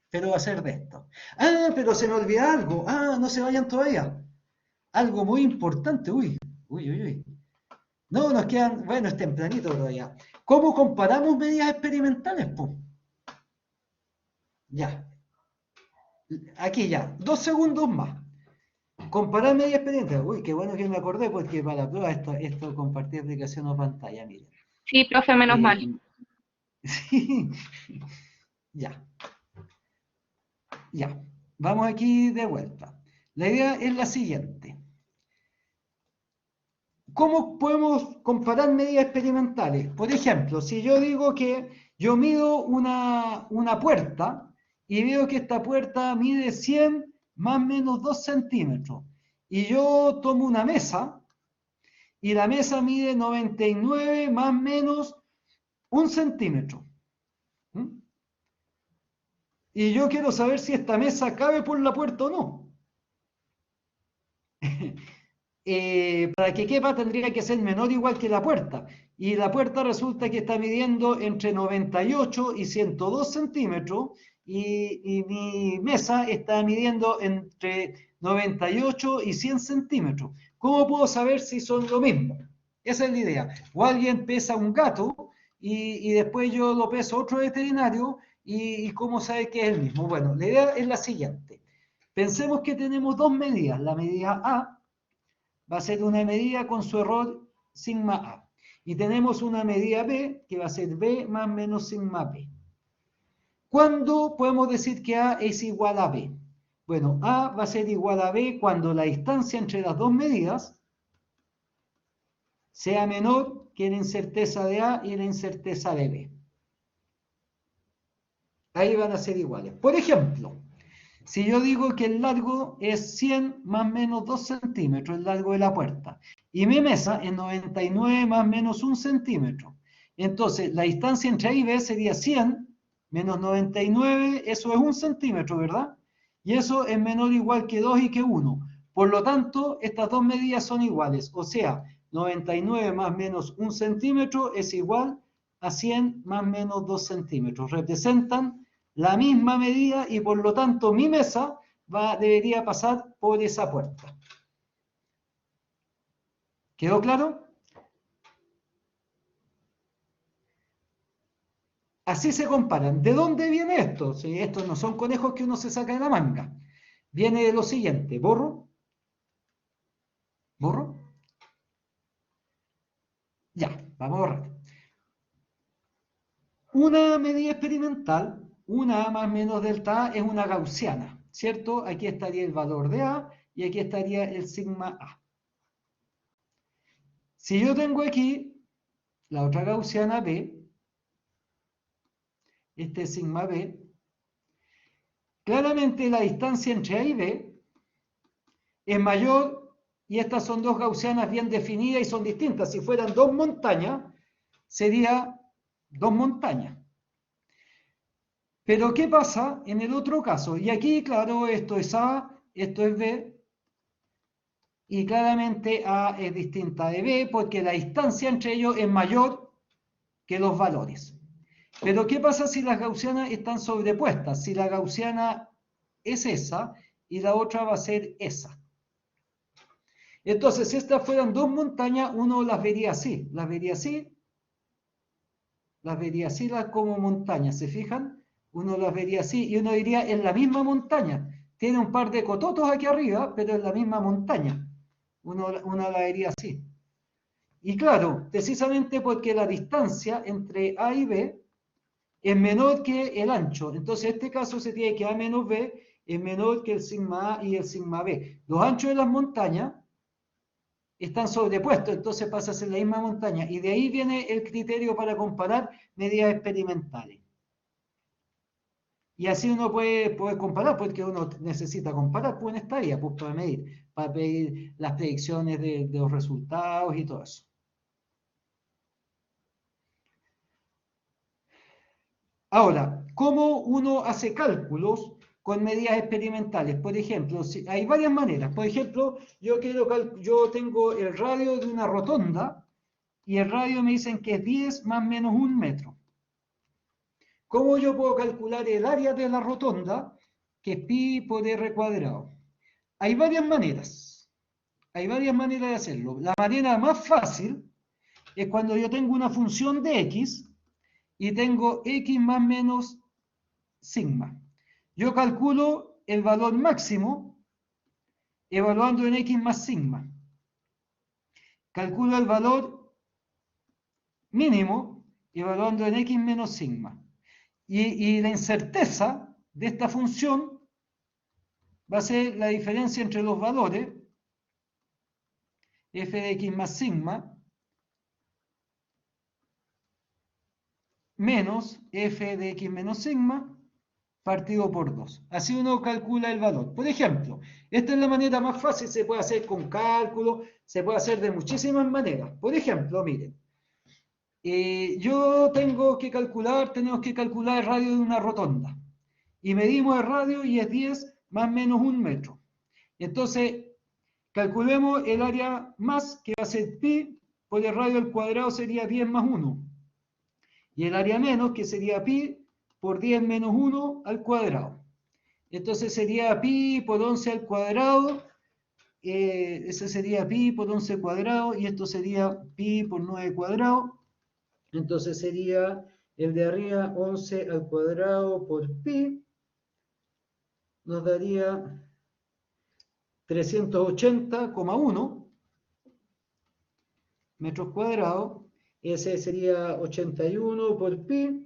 [SPEAKER 1] Pero va a ser de esto. Ah, pero se me olvida algo. Ah, no se vayan todavía. Algo muy importante. Uy, uy, uy, uy. No, nos quedan, bueno, es tempranito todavía. ¿Cómo comparamos medidas experimentales, po? Ya. Aquí ya. 2 segundos más. Comparar medidas experimentales. Uy, qué bueno que me acordé porque para la prueba esto compartir aplicación o pantalla, miren.
[SPEAKER 3] Sí, profe, menos mal.
[SPEAKER 1] Sí. Ya. Ya. Vamos aquí de vuelta. La idea es la siguiente. ¿Cómo podemos comparar medidas experimentales? Por ejemplo, si yo digo que yo mido una puerta y veo que esta puerta mide 100 más o menos 2 centímetros y yo tomo una mesa y la mesa mide 99 más o menos 1 centímetro. Y yo quiero saber si esta mesa cabe por la puerta o no. Para que quepa tendría que ser menor o igual que la puerta. Y la puerta resulta que está midiendo entre 98 y 102 centímetros y mi mesa está midiendo entre 98 y 100 centímetros. ¿Cómo puedo saber si son lo mismo? Esa es la idea. O alguien pesa un gato y después yo lo peso otro veterinario y cómo sabe que es el mismo. Bueno, la idea es la siguiente. Pensemos que tenemos dos medidas, la medida A va a ser una medida con su error sigma A. Y tenemos una medida B, que va a ser B más menos sigma B. ¿Cuándo podemos decir que A es igual a B? Bueno, A va a ser igual a B cuando la distancia entre las dos medidas sea menor que la incerteza de A y la incerteza de B. Ahí van a ser iguales. Por ejemplo, si yo digo que el largo es 100 más menos 2 centímetros, el largo de la puerta, y mi mesa es 99 más menos 1 centímetro, entonces la distancia entre A y B sería 100 menos 99, eso es 1 centímetro, ¿verdad? Y eso es menor o igual que 2 y que 1. Por lo tanto, estas dos medidas son iguales, o sea, 99 más menos 1 centímetro es igual a 100 más menos 2 centímetros. Representan la misma medida y por lo tanto mi mesa debería pasar por esa puerta. ¿Quedó claro? Así se comparan. ¿De dónde viene esto? Si estos no son conejos que uno se saca de la manga. Viene de lo siguiente. ¿Borro? ¿Borro? Ya, vamos a borrar. Una medida experimental, una A más menos delta A, es una gaussiana, ¿cierto? Aquí estaría el valor de A y aquí estaría el sigma A. Si yo tengo aquí la otra gaussiana B, este es sigma B, claramente la distancia entre A y B es mayor y estas son dos gaussianas bien definidas y son distintas. Si fueran dos montañas, sería dos montañas. Pero ¿qué pasa en el otro caso? Y aquí, claro, esto es A, esto es B, y claramente A es distinta de B porque la distancia entre ellos es mayor que los valores. Pero ¿qué pasa si las gaussianas están sobrepuestas? Si la gaussiana es esa y la otra va a ser esa. Entonces, si estas fueran dos montañas, uno las vería así, las vería así, las vería así como montañas, ¿se fijan? Uno las vería así y uno diría en la misma montaña. Tiene un par de cototos aquí arriba, pero en la misma montaña. Uno la vería así. Y claro, precisamente porque la distancia entre A y B es menor que el ancho. Entonces, en este caso se tiene que A menos B es menor que el sigma A y el sigma B. Los anchos de las montañas están sobrepuestos, entonces pasa a ser la misma montaña. Y de ahí viene el criterio para comparar medidas experimentales. Y así uno puede comparar, porque uno necesita comparar pues, en esta vía, pues, para pedir las predicciones de los resultados y todo eso. Ahora, ¿cómo uno hace cálculos con medidas experimentales? Por ejemplo, hay varias maneras. Por ejemplo, yo tengo el radio de una rotonda y el radio me dicen que es 10 más menos 1 metro. ¿Cómo yo puedo calcular el área de la rotonda? Que es pi por r cuadrado. Hay varias maneras. Hay varias maneras de hacerlo. La manera más fácil es cuando yo tengo una función de x y tengo x más menos sigma. Yo calculo el valor máximo evaluando en x más sigma. Calculo el valor mínimo evaluando en x menos sigma. Y la incerteza de esta función va a ser la diferencia entre los valores f de x más sigma menos f de x menos sigma partido por 2. Así uno calcula el valor. Por ejemplo, esta es la manera más fácil, se puede hacer con cálculo, se puede hacer de muchísimas maneras. Por ejemplo, miren, tenemos que calcular el radio de una rotonda. Y medimos el radio y es 10 más menos 1 metro. Entonces, calculemos el área más, que va a ser pi, por el radio al cuadrado sería 10 más 1. Y el área menos, que sería pi, por 10 menos 1 al cuadrado. Entonces sería pi por 11 al cuadrado, ese sería pi por 11 cuadrado, y esto sería pi por 9 cuadrado. Entonces sería el de arriba 11 al cuadrado por pi, nos daría 380,1. metros cuadrados. Ese sería 81 por pi.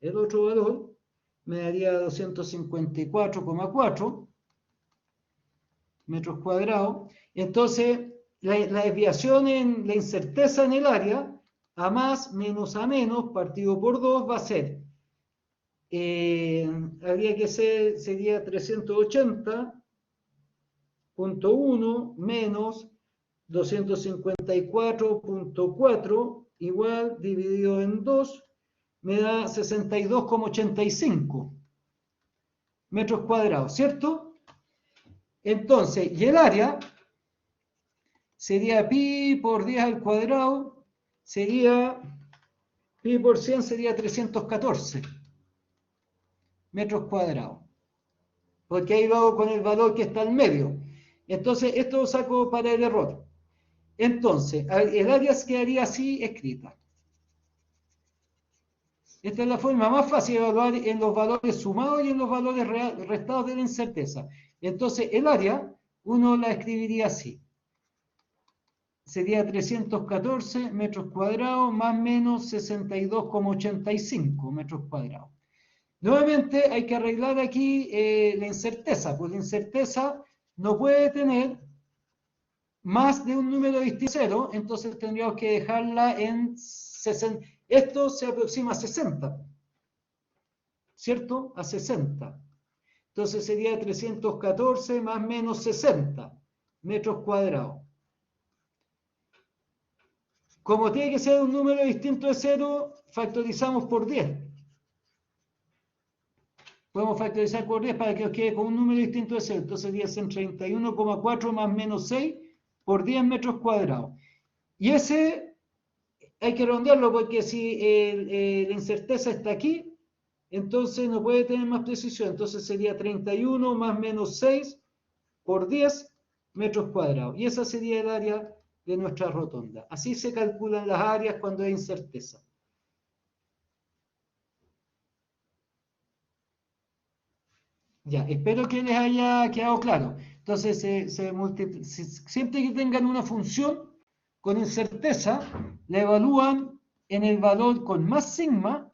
[SPEAKER 1] El otro valor me daría 254,4 metros cuadrados. Entonces, la desviación en la incerteza en el área, a más menos a menos, partido por 2, va a ser, habría que ser, sería 380,1 menos 254,4 igual dividido en 2 me da 62,85 metros cuadrados, ¿cierto? Entonces, y el área sería pi por 10 al cuadrado, sería pi por 100 sería 314 metros cuadrados, porque ahí lo hago con el valor que está en medio. Entonces, esto lo saco para el error. Entonces, el área quedaría así escrita. Esta es la forma más fácil de evaluar en los valores sumados y en los valores restados de la incerteza. Entonces, el área, uno la escribiría así. Sería 314 metros cuadrados más o menos 62,85 metros cuadrados. Nuevamente hay que arreglar aquí la incerteza, pues la incerteza no puede tener más de un número distinto de 0, entonces tendríamos que dejarla en 60. Esto se aproxima a 60, ¿cierto? A 60. Entonces sería 314 más menos 60 metros cuadrados. Como tiene que ser un número distinto de 0, factorizamos por 10. Podemos factorizar por 10 para que os quede con un número distinto de 0. Entonces sería 31,4 más menos 6 por 10 metros cuadrados. Y ese hay que redondearlo porque si la incerteza está aquí, entonces no puede tener más precisión. Entonces sería 31 más menos 6 por 10 metros cuadrados. Y esa sería el área de nuestra rotonda. Así se calculan las áreas cuando hay incerteza. Ya, espero que les haya quedado claro. Entonces, siempre que tengan una función con incerteza, la evalúan en el valor con más sigma,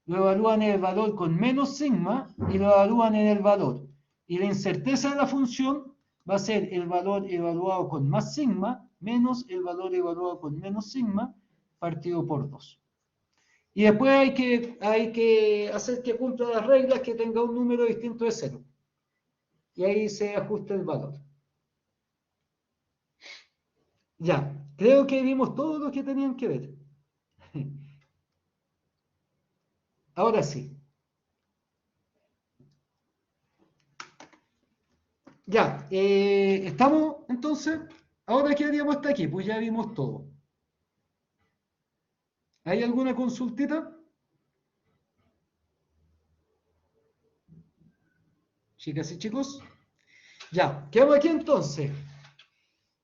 [SPEAKER 1] lo evalúan en el valor con menos sigma y lo evalúan en el valor. Y la incerteza de la función va a ser el valor evaluado con más sigma menos el valor evaluado con menos sigma partido por 2. Y después hay que hacer que cumpla las reglas que tenga un número distinto de 0. Y ahí se ajusta el valor. Ya, creo que vimos todo lo que tenían que ver. Ahora sí. Ya, estamos entonces, ahora que haríamos hasta aquí, pues ya vimos todo. ¿Hay alguna consultita? Chicas y chicos. Ya, quedamos aquí entonces.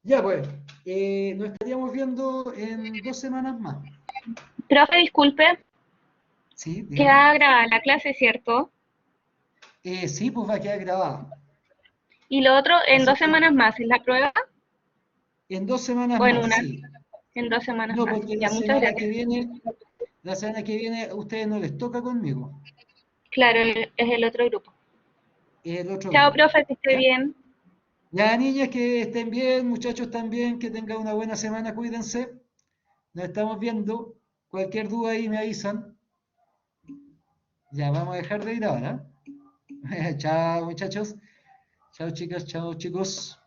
[SPEAKER 1] Ya, pues, nos estaríamos viendo en 2 semanas más.
[SPEAKER 3] Profe, disculpe,
[SPEAKER 1] Sí, dígame.
[SPEAKER 3] queda grabada la clase, ¿cierto?
[SPEAKER 1] Sí, pues va a quedar grabada.
[SPEAKER 3] Y lo otro, en
[SPEAKER 1] Así
[SPEAKER 3] 2
[SPEAKER 1] que
[SPEAKER 3] semanas más, ¿es la prueba?
[SPEAKER 1] en 2 semanas
[SPEAKER 3] O en
[SPEAKER 1] más,
[SPEAKER 3] una,
[SPEAKER 1] sí.
[SPEAKER 3] en 2 semanas
[SPEAKER 1] No,
[SPEAKER 3] más.
[SPEAKER 1] porque
[SPEAKER 3] Ya, muchas gracias.
[SPEAKER 1] la semana que viene a ustedes no les toca conmigo.
[SPEAKER 3] Claro, es el otro grupo.
[SPEAKER 1] Es el otro
[SPEAKER 3] Chao,
[SPEAKER 1] grupo.
[SPEAKER 3] profe, que esté
[SPEAKER 1] ¿Ya?
[SPEAKER 3] bien.
[SPEAKER 1] Ya, niñas, que estén bien, muchachos también, que tengan una buena semana, cuídense. Nos estamos viendo. Cualquier duda ahí me avisan. Ya, vamos a dejar de ir ahora. Chao, muchachos. Chao, chicas, chao, chicos.